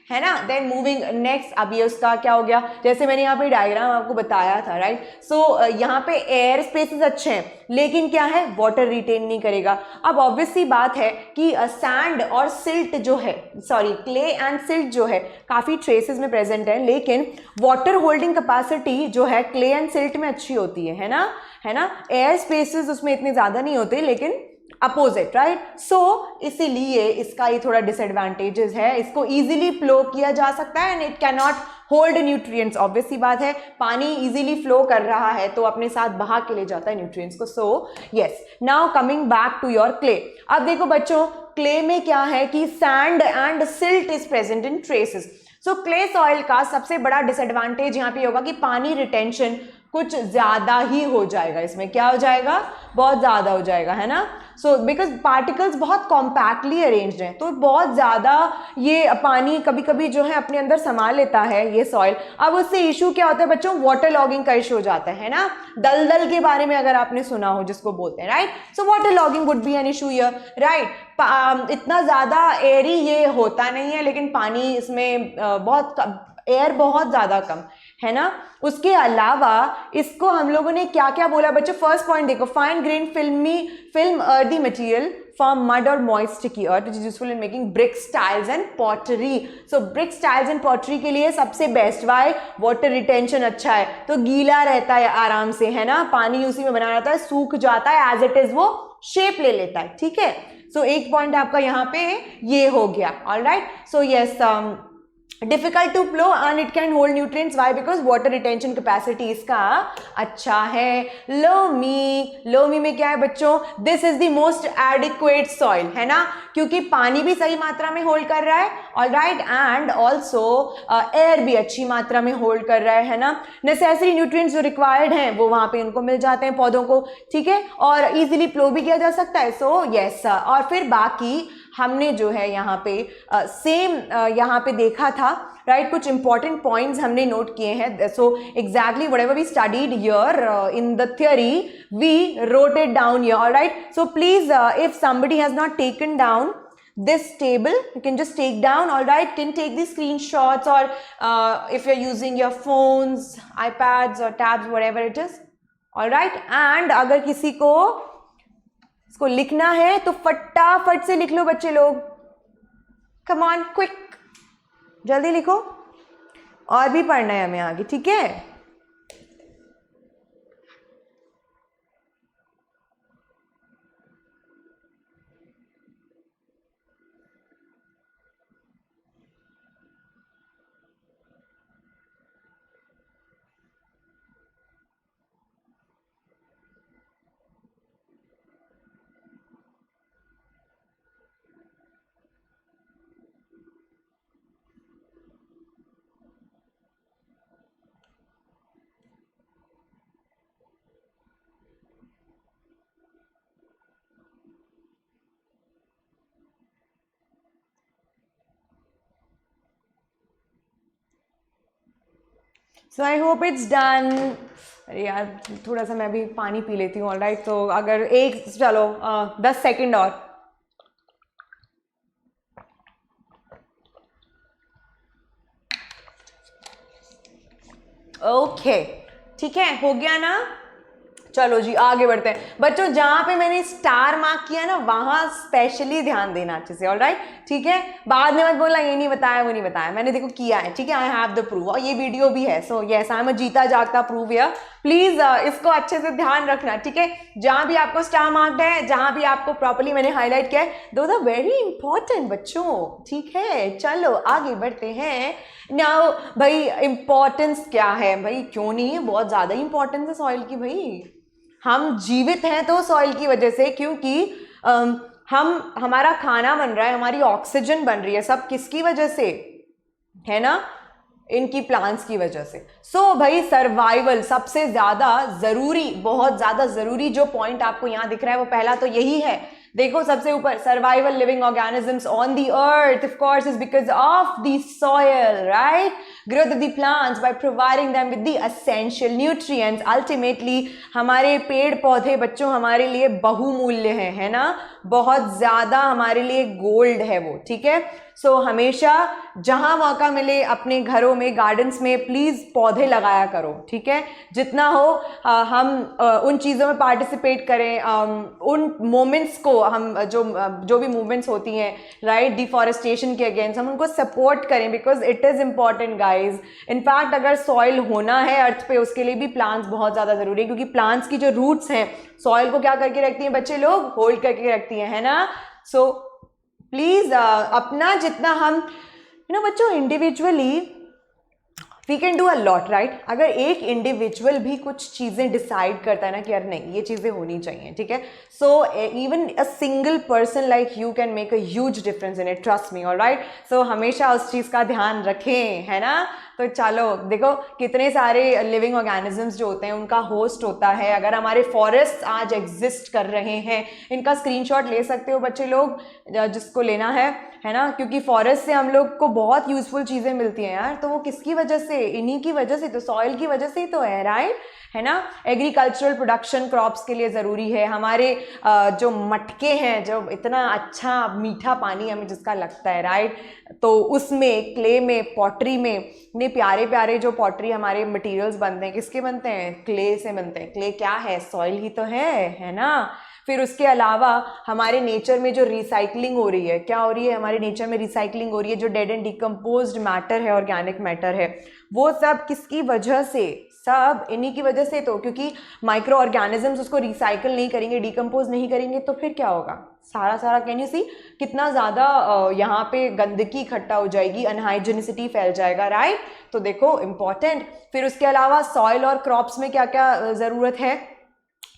है ना। देन मूविंग नेक्स्ट, अब ये उसका क्या हो गया, जैसे मैंने यहाँ पे डायग्राम आपको बताया था, राइट। सो यहाँ पे एयर स्पेसेस अच्छे हैं, लेकिन क्या है, वाटर रिटेन नहीं करेगा। अब ऑब्वियस सी बात है कि सैंड और सिल्ट जो है, सॉरी क्ले एंड सिल्ट जो है काफ़ी ट्रेसेस में प्रेजेंट है, लेकिन वाटर होल्डिंग कैपेसिटी जो है क्ले एंड सिल्ट में अच्छी होती है ना, एयर स्पेसेस उसमें इतने ज़्यादा नहीं होते, लेकिन अपोजिट, राइट। सो इसीलिए इसका ये थोड़ा डिसएडवांटेजेस है, इसको इजीली फ्लो किया जा सकता है and it can not hold nutrients. Obvious सी बात है, पानी इजीली फ्लो कर रहा है तो अपने साथ बहा के ले जाता है न्यूट्रिएंट्स को। So yes, now coming back to your clay. अब देखो बच्चों, क्ले में क्या है कि sand and silt is present in traces. So clay soil का सबसे बड़ा डिसएडवांटेज यहाँ पे होगा कि पानी रिटेंशन कुछ ज़्यादा ही हो जाएगा, इसमें क्या हो जाएगा, बहुत ज़्यादा हो जाएगा, है ना। सो बिकॉज पार्टिकल्स बहुत कॉम्पैक्टली अरेंज्ड हैं, तो बहुत ज़्यादा ये पानी कभी कभी जो है अपने अंदर संभाल लेता है ये सॉइल। अब उससे इशू क्या होता है बच्चों, वाटर लॉगिंग का इशू हो जाता है ना। दलदल के बारे में अगर आपने सुना हो, जिसको बोलते हैं, right. So water logging would be an issue here, right. इतना ज़्यादा एयरी ये होता नहीं है, लेकिन पानी इसमें एयर बहुत ज़्यादा कम, है ना। उसके अलावा इसको हम लोगों ने क्या क्या बोला बच्चों, फर्स्ट पॉइंट देखो, fine grain film earthy material from mud और moist sticky earth which is useful in making bricks, tiles and pottery. So bricks, tiles and pottery के लिए सबसे बेस्ट, वाई, वाटर रिटेंशन अच्छा है, तो गीला रहता है आराम से, है ना, पानी उसी में बना रहता है, सूख जाता है, एज इट इज वो शेप ले लेता है, ठीक है। सो एक पॉइंट आपका यहाँ पे ये हो गया, alright. So yes, difficult to flow and it can hold nutrients, why, because water retention capacity इसका अच्छा है। लोमी में क्या है बच्चों, this is the most adequate soil, है ना, क्योंकि पानी भी सही मात्रा में होल्ड कर रहा है, ऑलराइट, एंड ऑल्सो एयर भी अच्छी मात्रा में होल्ड कर रहा है ना। नेसेसरी न्यूट्रिएंट्स जो रिक्वायर्ड हैं वो वहाँ पे उनको मिल जाते हैं पौधों को, ठीक है, और इजीली फ्लो भी किया जा सकता है। सो यस, और फिर बाकी हमने जो है यहाँ पे सेम यहाँ पे देखा था, राइट, कुछ इंपॉर्टेंट पॉइंट्स हमने नोट किए हैं। So exactly whatever we studied here in the theory we wrote it down here, alright. So please if somebody has not taken down this table. You can just take down, all right, can take these screenshots, or if you're using your phones, iPads or tabs, whatever it is, all right. And अगर किसी को इसको लिखना है तो फटाफट से लिख लो बच्चे लोग, come on quick, जल्दी लिखो, और भी पढ़ना है हमें आगे, ठीक है। सो आई होप इट्स डन। अरे यार थोड़ा सा मैं भी पानी पी लेती हूँ, ऑलराइट। तो अगर एक चलो 10 सेकंड और, ओके ठीक है, हो गया ना। चलो जी आगे बढ़ते हैं बच्चों। जहां पे मैंने स्टार मार्क किया ना वहां स्पेशली ध्यान देना अच्छे से, ऑलराइट ठीक है। बाद में मत बोलना ये नहीं बताया वो नहीं बताया, मैंने देखो किया है, ठीक है। आई हैव द प्रूफ, और ये वीडियो भी है। So yes I am a जीता जागता प्रूफ है। प्लीज इसको अच्छे से ध्यान रखना, ठीक है। जहां भी आपको स्टार मार्क्ड है, जहां भी आपको प्रॉपर्ली मैंने हाईलाइट किया है, दोज आर वेरी इंपॉर्टेंट बच्चों, ठीक है। चलो आगे बढ़ते हैं। नाउ भाई इंपॉर्टेंस क्या है भाई, क्यों नहीं है, बहुत ज्यादा इंपॉर्टेंस है सॉइल की भाई। हम जीवित हैं तो सॉइल की वजह से, क्योंकि हमारा खाना बन रहा है, हमारी ऑक्सीजन बन रही है, सब किसकी वजह से है ना, इनकी प्लांट्स की वजह से। सो भाई सर्वाइवल सबसे ज्यादा जरूरी, बहुत ज्यादा जरूरी जो पॉइंट आपको यहां दिख रहा है वो पहला तो यही है। देखो सबसे ऊपर, survival living organisms on the earth of course is because of the soil, right. Growth of the plants by providing them with the essential nutrients. Ultimately हमारे पेड़ पौधे बच्चों हमारे लिए बहुमूल्य हैं, है ना, बहुत ज्यादा हमारे लिए गोल्ड है वो, ठीक है। सो हमेशा जहां मौका मिले अपने घरों में, गार्डन्स में प्लीज पौधे लगाया करो, ठीक है। जितना हो हम उन चीज़ों में पार्टिसिपेट करें, उन मोमेंट्स को हम जो भी मूवमेंट्स होती हैं, राइट, डिफॉरेस्टेशन के अगेंस्ट, हम उनको सपोर्ट करें, because it is important guys. In fact अगर सॉइल होना है अर्थ पे, उसके लिए भी प्लांट्स बहुत ज़्यादा ज़रूरी है, क्योंकि प्लांट्स की जो रूट्स हैं सॉइल को क्या करके रखती हैं बच्चे लोग, होल्ड करके रखती हैं, है ना। सो प्लीज अपना जितना हम बच्चों individually we can do a lot, right. अगर एक इंडिविजुअल भी कुछ चीज़ें डिसाइड करता है ना कि यार नहीं ये चीज़ें होनी चाहिए, ठीक है, so even a single person like you can make a huge difference in it, trust me, alright. सो हमेशा उस चीज़ का ध्यान रखें, है ना। तो चलो देखो कितने सारे लिविंग ऑर्गेनिजम्स जो होते हैं उनका होस्ट होता है। अगर हमारे फॉरेस्ट आज एग्जिस्ट कर रहे हैं, इनका स्क्रीनशॉट ले सकते हो बच्चे लोग जिसको लेना है ना, क्योंकि फॉरेस्ट से हम लोग को बहुत यूजफुल चीज़ें मिलती हैं यार। तो वो किसकी वजह से, इन्हीं की वजह से, तो सॉइल की वजह से ही तो है, राइट, है ना। एग्रीकल्चरल प्रोडक्शन क्रॉप्स के लिए ज़रूरी है। हमारे जो मटके हैं, जो इतना अच्छा मीठा पानी हमें जिसका लगता है, राइट, तो उसमें क्ले में, पॉटरी में, इतने प्यारे प्यारे जो पॉटरी हमारे मटेरियल्स बनते हैं, किसके बनते हैं, क्ले से बनते हैं। क्ले क्या है, सॉइल ही तो है ना। फिर उसके अलावा हमारे नेचर में जो रिसाइकलिंग हो रही है, क्या हो रही है, हमारे नेचर में रिसाइकलिंग हो रही है, जो डेड एंड डिकम्पोज्ड मैटर है, ऑर्गेनिक मैटर है, वो सब किसकी वजह से, सब इन्हीं की वजह से। तो क्योंकि माइक्रो ऑर्गेनिजम्स उसको रिसाइकल नहीं करेंगे, डिकम्पोज नहीं करेंगे, तो फिर क्या होगा, सारा कैन यू सी कितना ज़्यादा यहाँ पे गंदगी इकट्ठा हो जाएगी, अनहाइजीनिसिटी फैल जाएगा, राइट। तो देखो इम्पॉर्टेंट। फिर उसके अलावा सॉइल और क्रॉप्स में क्या क्या ज़रूरत है,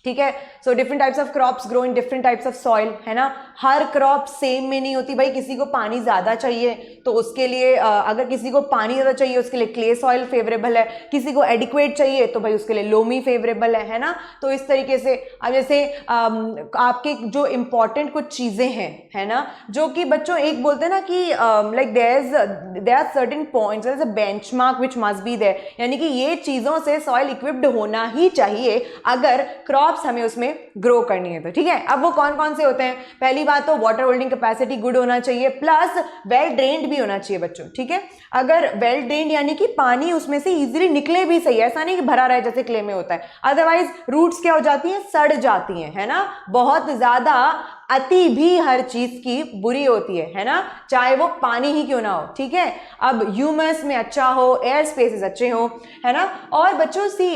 ठीक है। So different types of crops grow in different types of soil, है ना। हर क्रॉप सेम में नहीं होती भाई। किसी को पानी ज़्यादा चाहिए तो उसके लिए अगर किसी को पानी ज़्यादा चाहिए उसके लिए क्ले सॉइल फेवरेबल है, किसी को एडिक्वेट चाहिए तो भाई उसके लिए लोमी फेवरेबल है ना। तो इस तरीके से अब जैसे आपके जो इम्पॉर्टेंट कुछ चीज़ें हैं, है ना, जो कि बच्चों एक बोलते हैं ना कि like there are certain points, there is a benchmark which must be there, यानी कि ये चीज़ों से सॉइल इक्विप्ड होना ही चाहिए अगर क्रॉप क्रॉप्स हमें उसमें ग्रो करनी है। तो ठीक है, अब वो कौन कौन से होते हैं? पहली बात तो वाटर होल्डिंग कैपेसिटी गुड होना चाहिए, प्लस वेल ड्रेन्ड भी होना चाहिए बच्चों। ठीक है, अगर वेल ड्रेन्ड यानी कि पानी उसमें से इजीली निकले भी सही, ऐसा नहीं कि भरा रहे जैसे क्ले में होता है, अदरवाइज रूट्स क्या हो जाती हैं, सड़ जाती हैं, है ना। बहुत ज्यादा अति भी हर चीज की बुरी होती है ना, चाहे वो पानी ही क्यों ना हो। ठीक है, अब ह्यूमस में अच्छा हो, एयर स्पेसेस अच्छे हो, है ना। और बच्चों सी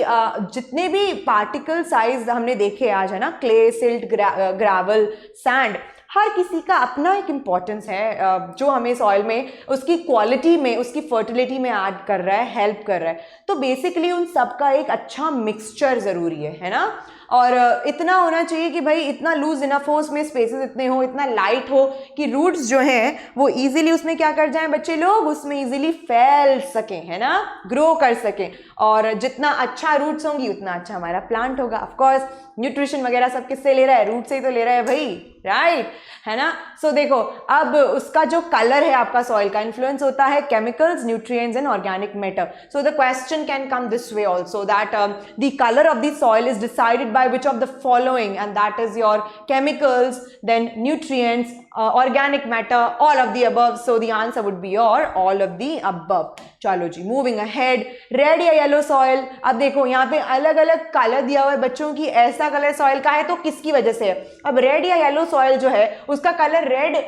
जितने भी पार्टिकल साइज हमने देखे आज, है ना, क्ले, सिल्ट, ग्रेवल, सैंड, हर किसी का अपना एक इम्पॉर्टेंस है जो हमें सॉइल में उसकी क्वालिटी में, उसकी फर्टिलिटी में ऐड कर रहा है, हेल्प कर रहा है। तो बेसिकली उन सब का एक अच्छा मिक्सचर ज़रूरी है ना। और इतना होना चाहिए कि भाई इतना लूज इनफ हो, उसमें स्पेसेस इतने हो, इतना लाइट हो कि रूट्स जो हैं वो इजीली उसमें क्या कर जाएं बच्चे लोग, उसमें इजीली फैल सकें, है ना, ग्रो कर सकें। और जितना अच्छा रूट्स होंगी उतना अच्छा हमारा प्लांट होगा। ऑफ कोर्स न्यूट्रिशन वगैरह सब किससे ले रहा है, रूट से ही तो ले रहा है भाई, राइट, है ना। सो देखो, अब उसका जो कलर है आपका सॉइल का इन्फ्लुएंस होता है chemicals, nutrients and organic matter. So the question can come this way also that the colour of the soil is decided by which of the following, and that is your chemicals, then nutrients, organic matter, all of the above. So the answer would be your all of the above. चलो जी, moving ahead, red या yellow soil. अब देखो यहाँ पे अलग अलग colour दिया हुआ है बच्चों की, ऐसा कलर सॉइल का है तो किसकी वजह से है। अब रेड या येलो सॉइल जो है उसका कलर रेड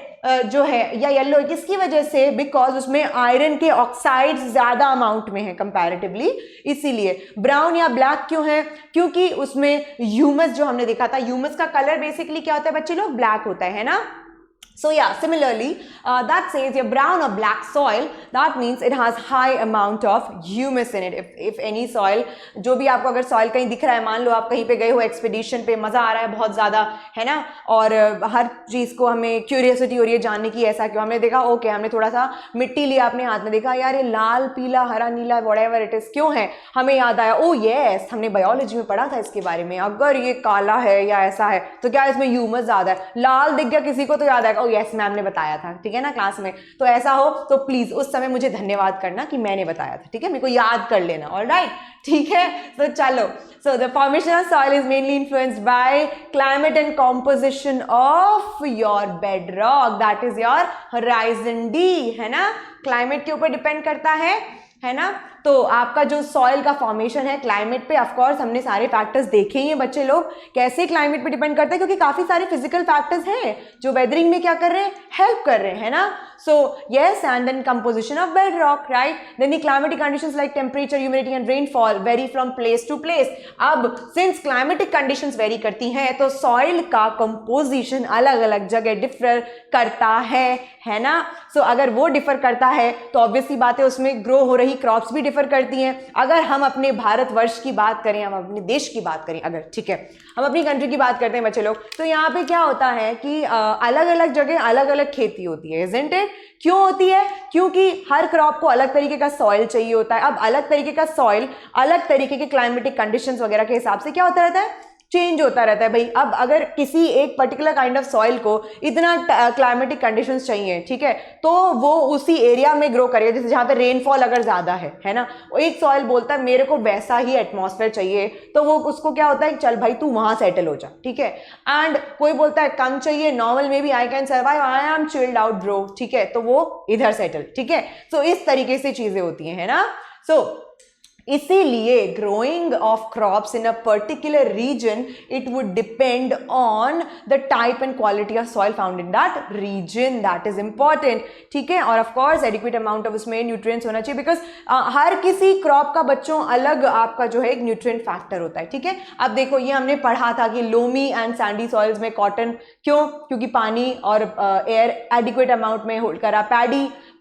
जो है या येलो है, किसकी वजह से? बिकॉज उसमें आयरन के ऑक्साइड्स ज्यादा अमाउंट में है कंपैरेटिवली, इसीलिए। ब्राउन या ब्लैक क्यों है? क्योंकि उसमें ह्यूमस जो हमने देखा था, ह्यूमस का कलर बेसिकली क्या होता है बच्चे लोग, ब्लैक होता है ना। So yeah, similarly, that says your brown or black soil, that means it has high amount of humus in it. If any soil, जो भी आपको अगर soil कहीं दिख रहा है, मान लो आप कहीं पे गए हो एक्सपीडिशन पे, मज़ा आ रहा है बहुत ज़्यादा, है ना, और हर चीज़ को हमें क्यूरियोसिटी हो रही है जानने की, ऐसा क्यों। हमने देखा ओके, हमने थोड़ा सा मिट्टी लिया अपने हाथ में, देखा यार ये लाल, पीला, हरा, नीला, व्हाटएवर इट इज़ क्यों है, हमें याद आया, ओ यस, हमने बायोलॉजी में पढ़ा था इसके बारे में, अगर ये काला है या ऐसा है तो क्या इसमें ह्यूमस ज़्यादा है। लाल दिख गया किसी को तो याद आएगा, यस मैम ने बताया था, ठीक है ना, क्लास में। तो ऐसा हो तो प्लीज उस समय मुझे धन्यवाद करना कि मैंने बताया था, ठीक है, मेरे को याद कर लेना, ऑलराइट, ठीक है। तो चलो, so the formation of soil is mainly influenced by climate and composition of your bed rock, that is your horizon D, है ना, क्लाइमेट के ऊपर डिपेंड करता है ना। तो आपका जो सॉइल का फॉर्मेशन है क्लाइमेट पे, ऑफ कोर्स हमने सारे फैक्टर्स देखे ही हैं बच्चे लोग, कैसे क्लाइमेट पे डिपेंड करते हैं, क्योंकि काफी सारे फिजिकल फैक्टर्स हैं जो वेदरिंग में क्या कर रहे हैं, हेल्प कर रहे हैं, है ना। So yes, and then composition of bed rock, right, then the climatic conditions like temperature, humidity and rainfall vary from place to place. अब सिंस क्लाइमेटिक कंडीशंस वेरी करती हैं तो सॉइल का कंपोजिशन अलग अलग जगह डिफर करता है ना। सो अगर वो डिफर करता है तो ऑब्वियसली बात है उसमें ग्रो हो रही क्रॉप्स भी डिफर करती हैं। अगर हम अपने भारतवर्ष की बात करें, हम अपने देश की बात करें, अगर ठीक है, हम अपनी कंट्री की बात करते हैं बच्चे लोग, तो यहाँ पे क्या होता है कि अलग अलग जगह अलग अलग खेती होती है, इज़न्ट इट। क्यों होती है? क्योंकि हर क्रॉप को अलग तरीके का सॉइल चाहिए होता है। अब अलग तरीके का सॉइल अलग तरीके के क्लाइमेटिक कंडीशंस वगैरह के हिसाब से क्या होता रहता है, चेंज होता रहता है भाई। अब अगर किसी एक पर्टिकुलर काइंड ऑफ सॉइल को इतना क्लाइमेटिक कंडीशंस चाहिए, ठीक है, तो वो उसी एरिया में ग्रो करेगा, जैसे जहाँ पे रेनफॉल अगर ज़्यादा है ना, एक सॉइल बोलता है मेरे को वैसा ही एटमॉस्फेयर चाहिए, तो वो उसको क्या होता है, चल भाई तू वहाँ सेटल हो जा, ठीक है। एंड कोई बोलता है कम चाहिए, नॉर्मल में भी I can survive, I am chilled out bro, ठीक है, तो वो इधर सेटल, ठीक है। सो इस तरीके से चीज़ें होती हैं, है ना। सो इसीलिए growing of crops in a particular region, it would depend on the type and quality of soil found in that region, that is important, ठीक है। और of course adequate amount of उसमें न्यूट्रिएंट्स होना चाहिए, because हर किसी crop का बच्चों अलग आपका जो है एक न्यूट्रिएंट फैक्टर होता है, ठीक है। अब देखो ये हमने पढ़ा था कि लोमी एंड सैंडी सॉइल्स में कॉटन, क्यों? क्योंकि पानी और एयर एडिक्वेट अमाउंट में होल्ड करा।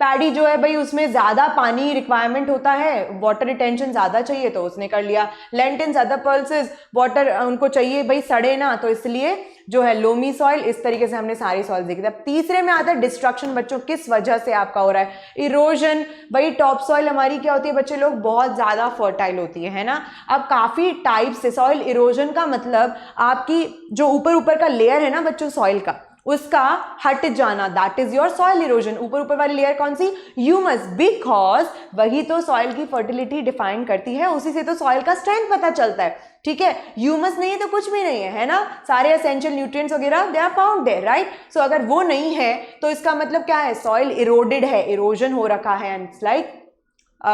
पैडी जो है भाई उसमें ज्यादा पानी रिक्वायरमेंट होता है, वाटर रिटेंशन ज्यादा चाहिए तो उसने कर लिया। लेंटिन्स, अदर पल्सेस, वाटर उनको चाहिए भाई सड़े ना, तो इसलिए जो है लोमी सॉइल। इस तरीके से हमने सारी सॉइल देखी। अब तीसरे में आता है डिस्ट्रक्शन बच्चों, किस वजह से आपका हो रहा है, इरोजन। भाई टॉप सॉइल हमारी क्या होती है बच्चे लोग, बहुत ज्यादा फर्टाइल होती है ना। अब काफी टाइप से सॉइल इरोजन का मतलब आपकी जो ऊपर का लेयर है ना बच्चों सॉइल का, उसका हट जाना, that is your soil erosion. ऊपर ऊपर वाली लेयर कौन सी, ह्यूमस, बिकॉज वही तो सॉइल की फर्टिलिटी डिफाइन करती है, उसी से तो सॉइल का स्ट्रेंथ पता चलता है, ठीक है। ह्यूमस नहीं है तो कुछ भी नहीं है ना, सारे एसेंशियल न्यूट्रिएंट्स वगैरह they are found there, right. So अगर वो नहीं है तो इसका मतलब क्या है, सॉइल इरोडेड है, इरोजन हो रखा है, एंड इट्स लाइक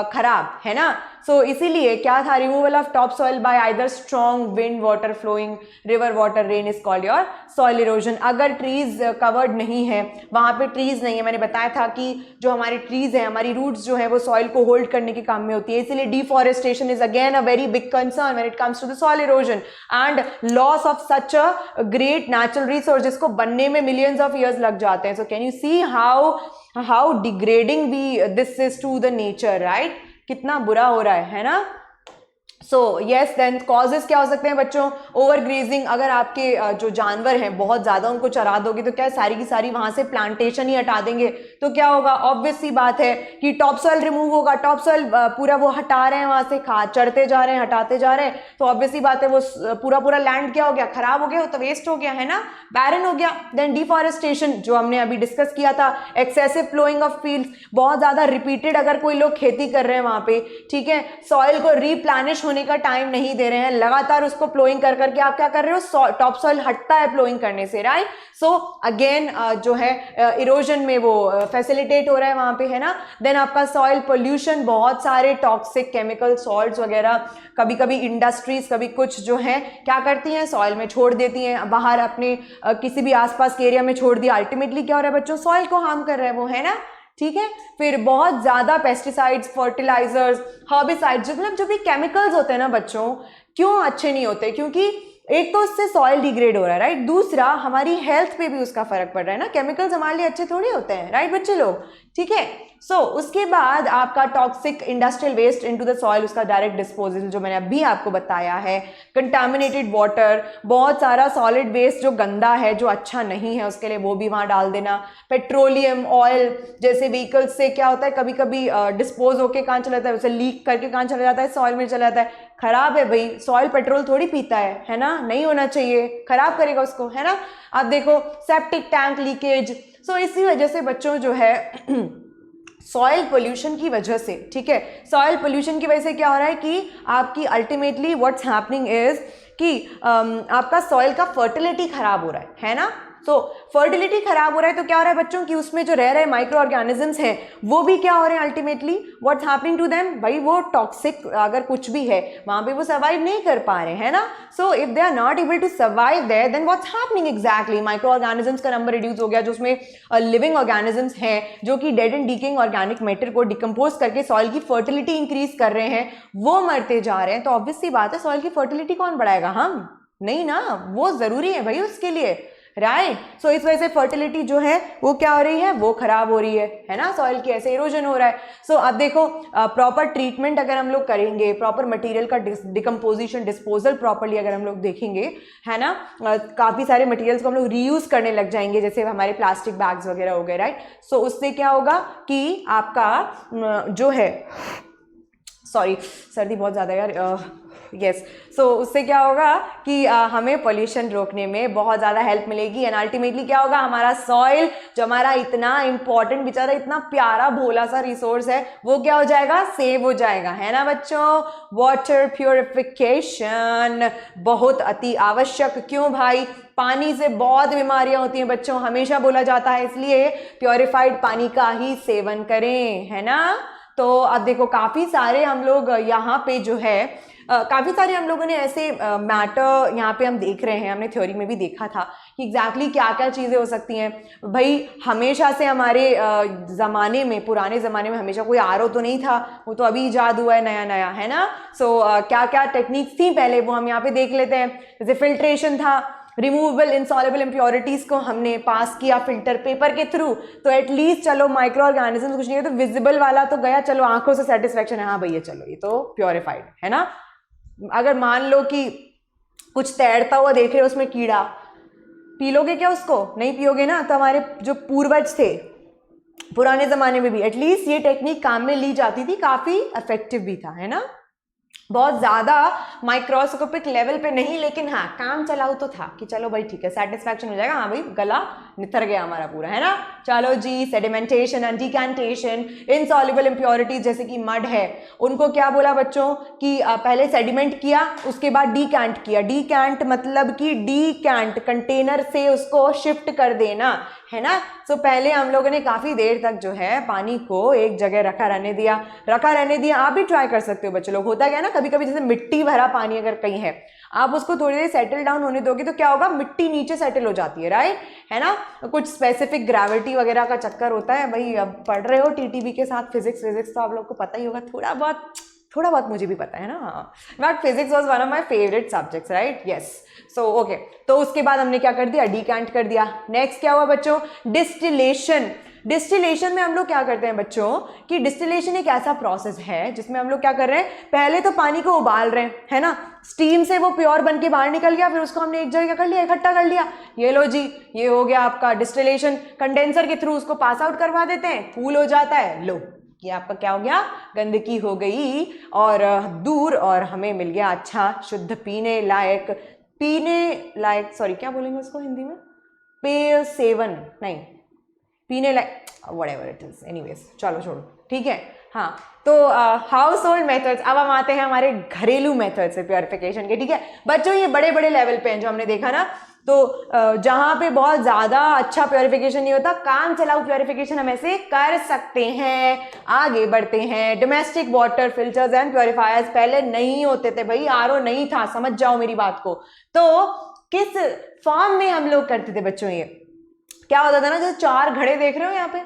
खराब, है ना। सो इसीलिए क्या था, removal of top soil by either strong wind, water flowing, river water, rain is called your soil erosion. अगर ट्रीज कवर्ड नहीं है, वहां पे ट्रीज नहीं है, मैंने बताया था कि जो हमारी ट्रीज है, हमारी रूट्स जो है वो सॉइल को होल्ड करने के काम में होती है, इसीलिए deforestation is again a very big concern when it comes to the soil erosion and loss of such a great natural resource, जिसको बनने में मिलियंस ऑफ ईयर्स लग जाते हैं। So can you see how degrading भी this is to the nature, right. कितना बुरा हो रहा है ना। सो येस, देन कॉजेज क्या हो सकते हैं बच्चों, ओवर ग्रेजिंग। अगर आपके जो जानवर हैं बहुत ज्यादा उनको चरा दोगे तो क्या सारी की सारी वहां से प्लांटेशन ही हटा देंगे, तो क्या होगा, ऑब्वियस सी बात है कि टॉप सॉइल रिमूव होगा। टॉप सॉइल पूरा वो हटा रहे हैं वहां से, चढ़ते जा रहे हैं, हटाते जा रहे हैं, तो ऑब्वियस सी बात है वो पूरा लैंड क्या हो गया, खराब हो गया, तो वेस्ट हो गया, है ना, बैरन हो गया। देन डिफॉरेस्टेशन जो हमने अभी डिस्कस किया था, एक्सेसिव फ्लोइंग ऑफ फील्ड्स, बहुत ज्यादा रिपीटेड अगर कोई लोग खेती कर रहे हैं वहां पे, ठीक है, सॉइल को रिप्लेनिश होने का टाइम नहीं दे रहे हैं, लगातार उसको प्लोइंग कर करके आप क्या कर रहे हो, टॉप सॉइल हटता है प्लोइंग करने से, राइट। सो अगेन जो है इरोजन में वो फैसिलिटेट हो रहा है वहां पे, है ना। देन आपका सॉइल पोल्यूशन, बहुत सारे टॉक्सिक केमिकल सॉल्ट्स वगैरह, कभी कभी इंडस्ट्रीज कभी कुछ जो है क्या करती हैं, सॉइल में छोड़ देती हैं, बाहर अपने किसी भी आसपास के एरिया में छोड़ दिया, अल्टीमेटली क्या हो रहा है बच्चों, सॉइल को हार्म कर रहा है वो, है ना, ठीक है। फिर बहुत ज्यादा पेस्टिसाइड्स, फर्टिलाइजर्स, हर्बिसाइड्स, मतलब जो भी केमिकल्स होते हैं ना बच्चों, क्यों अच्छे नहीं होते, क्योंकि एक तो उससे सॉइल डिग्रेड हो रहा है, राइट, दूसरा हमारी हेल्थ पे भी उसका फर्क पड़ रहा है ना, केमिकल्स हमारे लिए अच्छे थोड़ी होते हैं, राइट बच्चे लोग, ठीक है। सो उसके बाद आपका toxic industrial waste into the soil, उसका डायरेक्ट डिस्पोजल जो मैंने अभी आपको बताया है, कंटामिनेटेड वाटर, बहुत सारा सॉलिड वेस्ट जो गंदा है, जो अच्छा नहीं है, उसके लिए वो भी वहां डाल देना, पेट्रोलियम, ऑयल जैसे व्हीकल्स से क्या होता है, कभी कभी डिस्पोज होके कहाँ चला जाता है, उसे लीक करके कहाँ चला जाता है, सॉइल में चला जाता है, खराब है भाई, सॉइल पेट्रोल थोड़ी पीता है ना, नहीं होना चाहिए, खराब करेगा उसको, है ना। आप देखो सेप्टिक टैंक लीकेज, सो इसी वजह से बच्चों जो है सॉइल पोल्यूशन की वजह से, ठीक है, सॉइल पोल्यूशन की वजह से क्या हो रहा है कि आपकी अल्टीमेटली व्हाट्स हैपनिंग इज कि आपका सॉइल का फर्टिलिटी खराब हो रहा है ना। तो फर्टिलिटी खराब हो रहा है तो क्या हो रहा है बच्चों कि उसमें जो रह रहे माइक्रो ऑर्गेनिजम्स हैं वो भी क्या हो रहे हैं, ultimately what's happening to them, भाई वो टॉक्सिक अगर कुछ भी है वहां पे वो सर्वाइव नहीं कर पा रहे हैं ना। So if they are not able to survive there, then what's happening exactly, micro organisms का नंबर रिड्यूस हो गया, जो उसमें लिविंग ऑर्गेनिजम्स हैं जो कि dead and decaying organic matter को डिकम्पोज करके सॉइल की फर्टिलिटी इंक्रीज कर रहे हैं, वो मरते जा रहे हैं। तो ऑब्वियस सी बात है सॉइल की फर्टिलिटी कौन बढ़ाएगा, हम नहीं ना, वो जरूरी है भाई उसके लिए, राइट। सो इस वजह से फर्टिलिटी जो है वो क्या हो रही है, वो खराब हो रही है ना, सॉइल की ऐसे इरोजन हो रहा है। सो अब देखो प्रॉपर ट्रीटमेंट अगर हम लोग करेंगे, प्रॉपर मटेरियल का डिकम्पोजिशन, डिस्पोजल प्रॉपरली अगर हम लोग देखेंगे, है ना, काफ़ी सारे मटेरियल्स को हम लोग रीयूज करने लग जाएंगे, जैसे हमारे प्लास्टिक बैग्स वगैरह हो गए, राइट। सो उससे क्या होगा कि आपका जो है, सॉरी सर्दी बहुत ज़्यादा यार, यस, सो उससे क्या होगा कि हमें पोल्यूशन रोकने में बहुत ज़्यादा हेल्प मिलेगी, एंड अल्टीमेटली क्या होगा, हमारा सॉइल जो हमारा इतना इंपॉर्टेंट, बेचारा इतना प्यारा भोला सा रिसोर्स है, वो क्या हो जाएगा, सेव हो जाएगा, है ना बच्चों। वाटर प्योरिफिकेशन बहुत अति आवश्यक, क्यों भाई, पानी से बहुत बीमारियां होती हैं बच्चों, हमेशा बोला जाता है, इसलिए प्योरिफाइड पानी का ही सेवन करें, है ना। तो अब देखो काफ़ी सारे हम लोग यहाँ पे जो है काफ़ी सारे हम लोगों ने ऐसे मैटर यहाँ पे हम देख रहे हैं, हमने थ्योरी में भी देखा था कि एग्जैक्टली क्या क्या चीज़ें हो सकती हैं। भाई हमेशा से हमारे ज़माने में, पुराने ज़माने में हमेशा कोई आरओ तो नहीं था, वो तो अभी इजाद हुआ है नया नया, है ना। सो क्या क्या टेक्निक्स थी पहले वो हम यहाँ पे देख लेते हैं। जैसे फिल्ट्रेशन था, रिमूवेबल इनसॉल्युबल इम्प्योरिटीज को हमने पास किया फिल्टर पेपर के थ्रू, तो एटलीस्ट चलो माइक्रो ऑर्गेनिज्म कुछ नहीं है तो विजिबल वाला तो गया, चलो आंखों से सेटिस्फेक्शन है, हाँ भैया चलो ये तो प्योरीफाइड है ना। अगर मान लो कि कुछ तैरता हुआ देख रहे हो उसमें कीड़ा, पी लोगे क्या उसको, नहीं पियोगे ना। तो हमारे जो पूर्वज थे पुराने जमाने में भी एटलीस्ट ये टेक्निक काम में ली जाती थी, काफी इफेक्टिव भी था, है ना। बहुत ज़्यादा माइक्रोस्कोपिक लेवल पे नहीं, लेकिन हाँ काम चलाऊ तो था कि चलो भाई ठीक है, सेटिस्फैक्शन हो जाएगा, हाँ भाई गला निथर गया हमारा पूरा, है ना। चलो जी, sedimentation and decantation, insoluble impurities जैसे कि मड है, उनको क्या बोला बच्चों कि पहले सेडिमेंट किया, उसके बाद डीकैंट किया। डीकैंट मतलब कि डीकैंट कंटेनर से उसको शिफ्ट कर देना, है ना। तो पहले हम लोगों ने काफ़ी देर तक जो है पानी को एक जगह रखा रहने दिया। आप भी ट्राई कर सकते हो बच्चे लोग। होता क्या है ना, कभी कभी जैसे मिट्टी भरा पानी अगर कहीं है, आप उसको थोड़ी देर सेटल डाउन होने दोगे तो क्या होगा, मिट्टी नीचे सेटल हो जाती है, राइट, है ना। कुछ स्पेसिफिक ग्रेविटी वगैरह का चक्कर होता है। भाई अब पढ़ रहे हो टीटीबी के साथ फिजिक्स तो आप लोग को पता ही होगा, थोड़ा बहुत मुझे भी पता है ना। But physics was one of my favourite subjects, right, yes. So okay, तो उसके बाद हमने क्या कर दिया, डीकैंट कर दिया। नेक्स्ट क्या हुआ बच्चों, डिस्टिलेशन में हम लोग क्या करते हैं बच्चों कि डिस्टिलेशन एक ऐसा प्रोसेस है जिसमें हम लोग क्या कर रहे हैं, पहले तो पानी को उबाल रहे हैं, है ना, स्टीम से वो प्योर बन के बाहर निकल गया, फिर उसको हमने एक जगह कर लिया, इकट्ठा कर लिया, ये लो जी, ये हो गया आपका डिस्टिलेशन। कंडेंसर के थ्रू उसको पास आउट करवा देते हैं, कूल हो जाता है, लो ये आपका क्या हो गया, गंदगी हो गई और दूर, और हमें मिल गया अच्छा शुद्ध पीने लायक सॉरी क्या बोलेंगे उसको हिंदी में, पेय सेवन नहीं, पीने लायक, व्हाटएवर इट इज, एनीवेज चलो छोड़ो, ठीक है। हाँ, तो हाउस होल्ड मेथड्स, अब हम आते हैं हमारे घरेलू मेथड से प्योरिफिकेशन के, ठीक है बच्चों। ये बड़े बड़े लेवल पे हैं जो हमने देखा ना, तो जहाँ पे बहुत ज़्यादा अच्छा प्योरिफिकेशन नहीं होता, काम चलाऊ प्योरिफिकेशन हम ऐसे कर सकते हैं। आगे बढ़ते हैं, domestic water filters and purifiers पहले नहीं होते थे भाई, आरओ नहीं था, समझ जाओ मेरी बात को। तो किस फॉर्म में हम लोग करते थे बच्चों, ये क्या होता था ना, जैसे 4 घड़े देख रहे हो यहाँ पे,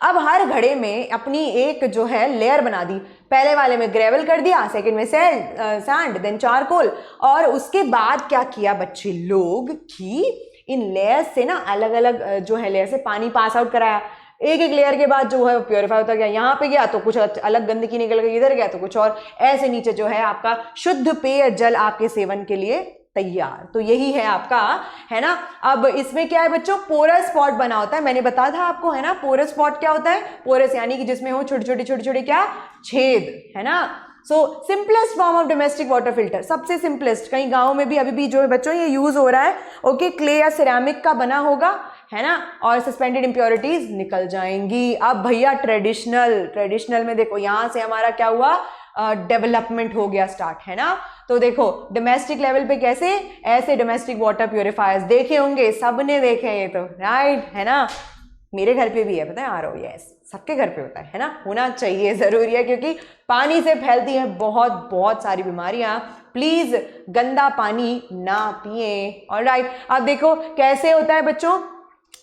अब हर घड़े में अपनी एक जो है लेयर बना दी। पहले वाले में ग्रेवल कर दिया, सेकंड में सैंड, देन चारकोल, और उसके बाद क्या किया बच्चे लोग कि इन लेयर्स से ना अलग अलग जो है लेयर से पानी पास आउट कराया। एक एक लेयर के बाद जो है प्योरीफाई होता गया, यहाँ पे गया तो कुछ अलग गंदगी निकल गई, इधर गया तो कुछ और, ऐसे नीचे जो है आपका शुद्ध पेय जल आपके सेवन के लिए तैयार। तो यही है आपका, है ना। अब इसमें क्या है बच्चों, पोरस स्पॉट बना होता है, मैंने बताया था आपको, है ना। पोरस स्पॉट क्या होता है, पोरस यानी कि जिसमें हो छोटे छोटे क्या छेद, है ना। So simplest form of domestic water filter, सबसे सिंपलेस्ट, कहीं गाँव में भी अभी भी जो है बच्चों ये यूज हो रहा है, ओके, क्ले या सिरेमिक का बना होगा, है ना, और सस्पेंडेड इंप्योरिटीज निकल जाएंगी। अब भैया ट्रेडिशनल में देखो, यहाँ से हमारा क्या हुआ, डेवलपमेंट हो गया स्टार्ट, है ना। तो देखो डोमेस्टिक लेवल पे कैसे, ऐसे डोमेस्टिक वाटर प्योरीफायर्स देखे होंगे, सबने देखे हैं ये तो, राइट, है ना। मेरे घर पे भी है, पता है, आरओ, यस, सबके घर पे होता है ना, होना चाहिए, जरूरी है, क्योंकि पानी से फैलती है बहुत सारी बीमारियां। प्लीज गंदा पानी ना पिए, ऑलराइट। अब देखो कैसे होता है बच्चों,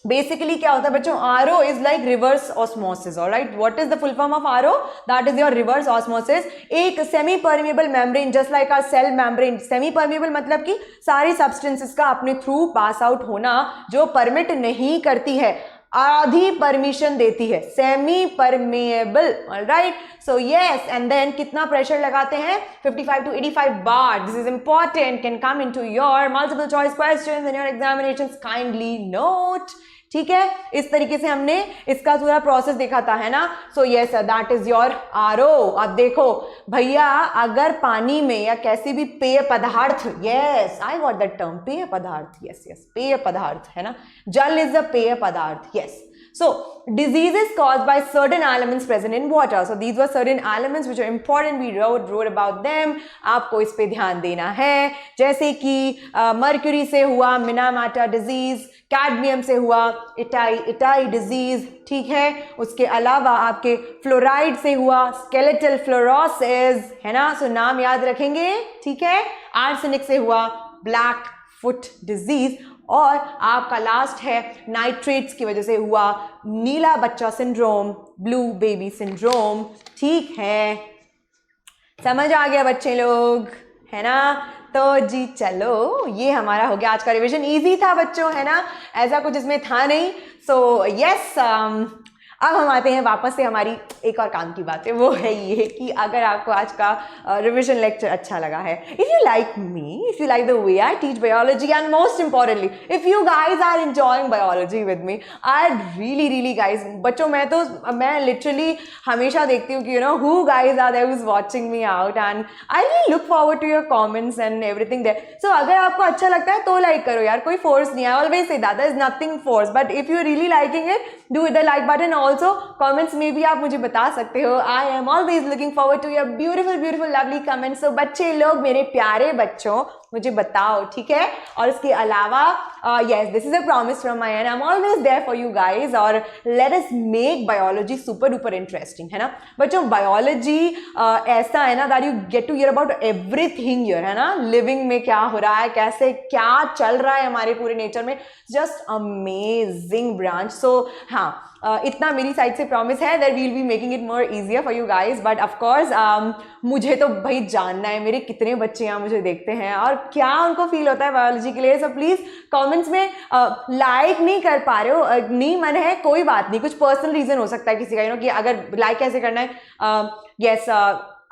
बेसिकली क्या होता है बच्चों, RO is like reverse osmosis, alright. What is the full form of RO, that is your reverse osmosis. एक semi permeable membrane just like our cell membrane. Semi permeable मतलब कि सारी सब्सटेंसेस का अपने थ्रू पास आउट होना, जो permit नहीं करती है, आधी परमिशन देती है, semi permeable, alright. So yes, and then कितना प्रेशर लगाते हैं, 55 to 85 bar. This is important, can come into your multiple choice questions in your examinations, kindly note, ठीक है। इस तरीके से हमने इसका पूरा प्रोसेस देखा था, है ना। So yes, that is your RO. अब देखो भैया, अगर पानी में या कैसे भी पेय पदार्थ, yes I got that term, पेय पदार्थ, यस पेय पदार्थ, है ना, जल इज अ पेय पदार्थ, yes. So diseases caused by certain elements present in water. So these were certain elements which are important. We wrote about them. आपको इस पे ध्यान देना है, जैसे कि मर्क्यूरी से हुआ मिनामाटा डिजीज, कैडमियम से हुआ इटाई डिजीज, ठीक है। उसके अलावा आपके फ्लोराइड से हुआ स्केलेटल फ्लोरोसिस, है ना, सो नाम याद रखेंगे, ठीक है। आर्सेनिक से हुआ ब्लैक फुट डिजीज, और आपका लास्ट है नाइट्रेट्स की वजह से हुआ नीला बच्चा सिंड्रोम, ब्लू बेबी सिंड्रोम, ठीक है। समझ आ गया बच्चे लोग, है ना। तो जी चलो, ये हमारा हो गया आज का रिवीजन। इजी था बच्चों, है ना, ऐसा कुछ इसमें था नहीं। सो यस, अब हम आते हैं वापस से हमारी एक और काम की बात है, वो है ये कि अगर आपको आज का रिविजन लेक्चर अच्छा लगा है, if you like me, if you like the way I teach biology, and most importantly if you guys are enjoying biology with me, I really guys, बच्चों मैं लिटरली हमेशा देखती हूँ कि who guys are there who's watching me out, and I really look forward to your comments and everything there. So अगर आपको अच्छा लगता है तो लाइक करो यार, कोई फोर्स नहीं है. ऑलवेज से that is nothing force, but if you really liking it, do the like button. Also comments में भी आप मुझे बता सकते हो. I am always looking forward to your beautiful lovely comments. So बच्चे लोग, मेरे प्यारे बच्चों, मुझे बताओ, ठीक है. और इसके अलावा yes, this is a promise from my end, I am always there for you guys. और let us make biology super duper interesting, है ना बच्चों. बायोलॉजी ऐसा है ना that you get to hear about everything here, है ना. Living में क्या हो रहा है, कैसे क्या चल रहा है हमारे पूरे नेचर में. Just amazing branch. सो हाँ, इतना मेरी साइड से प्रॉमिस है that we will be making it more easier for you guys. But of course मुझे तो भाई जानना है मेरे कितने बच्चे यहाँ मुझे देखते हैं और क्या उनको फील होता है बायोलॉजी के लिए. सो प्लीज़ कमेंट्स में लाइक नहीं कर पा रहे हो, नहीं मन है, कोई बात नहीं. कुछ पर्सनल रीजन हो सकता है किसी का, कि अगर लाइक कैसे करना है. Yes,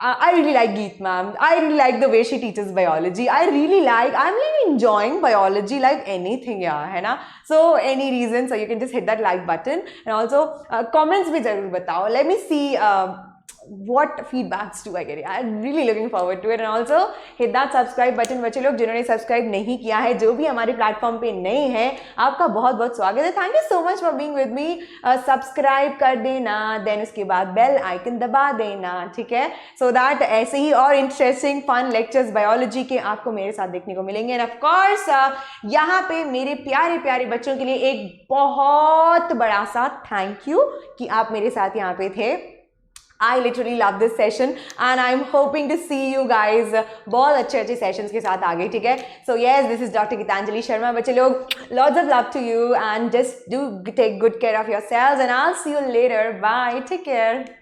I really like Geet ma'am. I really like the way she teaches biology. I'm really enjoying biology like anything, yeah, है ना. So any reason, so you can just hit that like button, and also comments भी जरूर बताओ. Let me see what feedbacks do I get. I'm really looking forward to it. And also hit that subscribe button. बच्चे लोग जिन्होंने subscribe नहीं किया है, जो भी हमारे प्लेटफॉर्म पे नए हैं, आपका बहुत बहुत स्वागत है. Thank you so much for being with me. Subscribe कर देना, देन उसके बाद बेल आइकन दबा देना, ठीक है. सो दैट ऐसे ही और इंटरेस्टिंग फन लेक्चर्स बायोलॉजी के आपको मेरे साथ देखने को मिलेंगे. एंड ऑफकोर्स यहाँ पे मेरे प्यारे प्यारे बच्चों के लिए एक बहुत बड़ा सा थैंक यू कि आप मेरे साथ यहाँ पे थे. I literally love this session and I'm hoping to see you guys बहुत अच्छे सेशंस के साथ आगे, ठीक है. So yes, this is Dr. Gitanjali Sharma. बच्चे लोग, lots of love to you and just do take good care of yourselves and I'll see you later. Bye. Take care.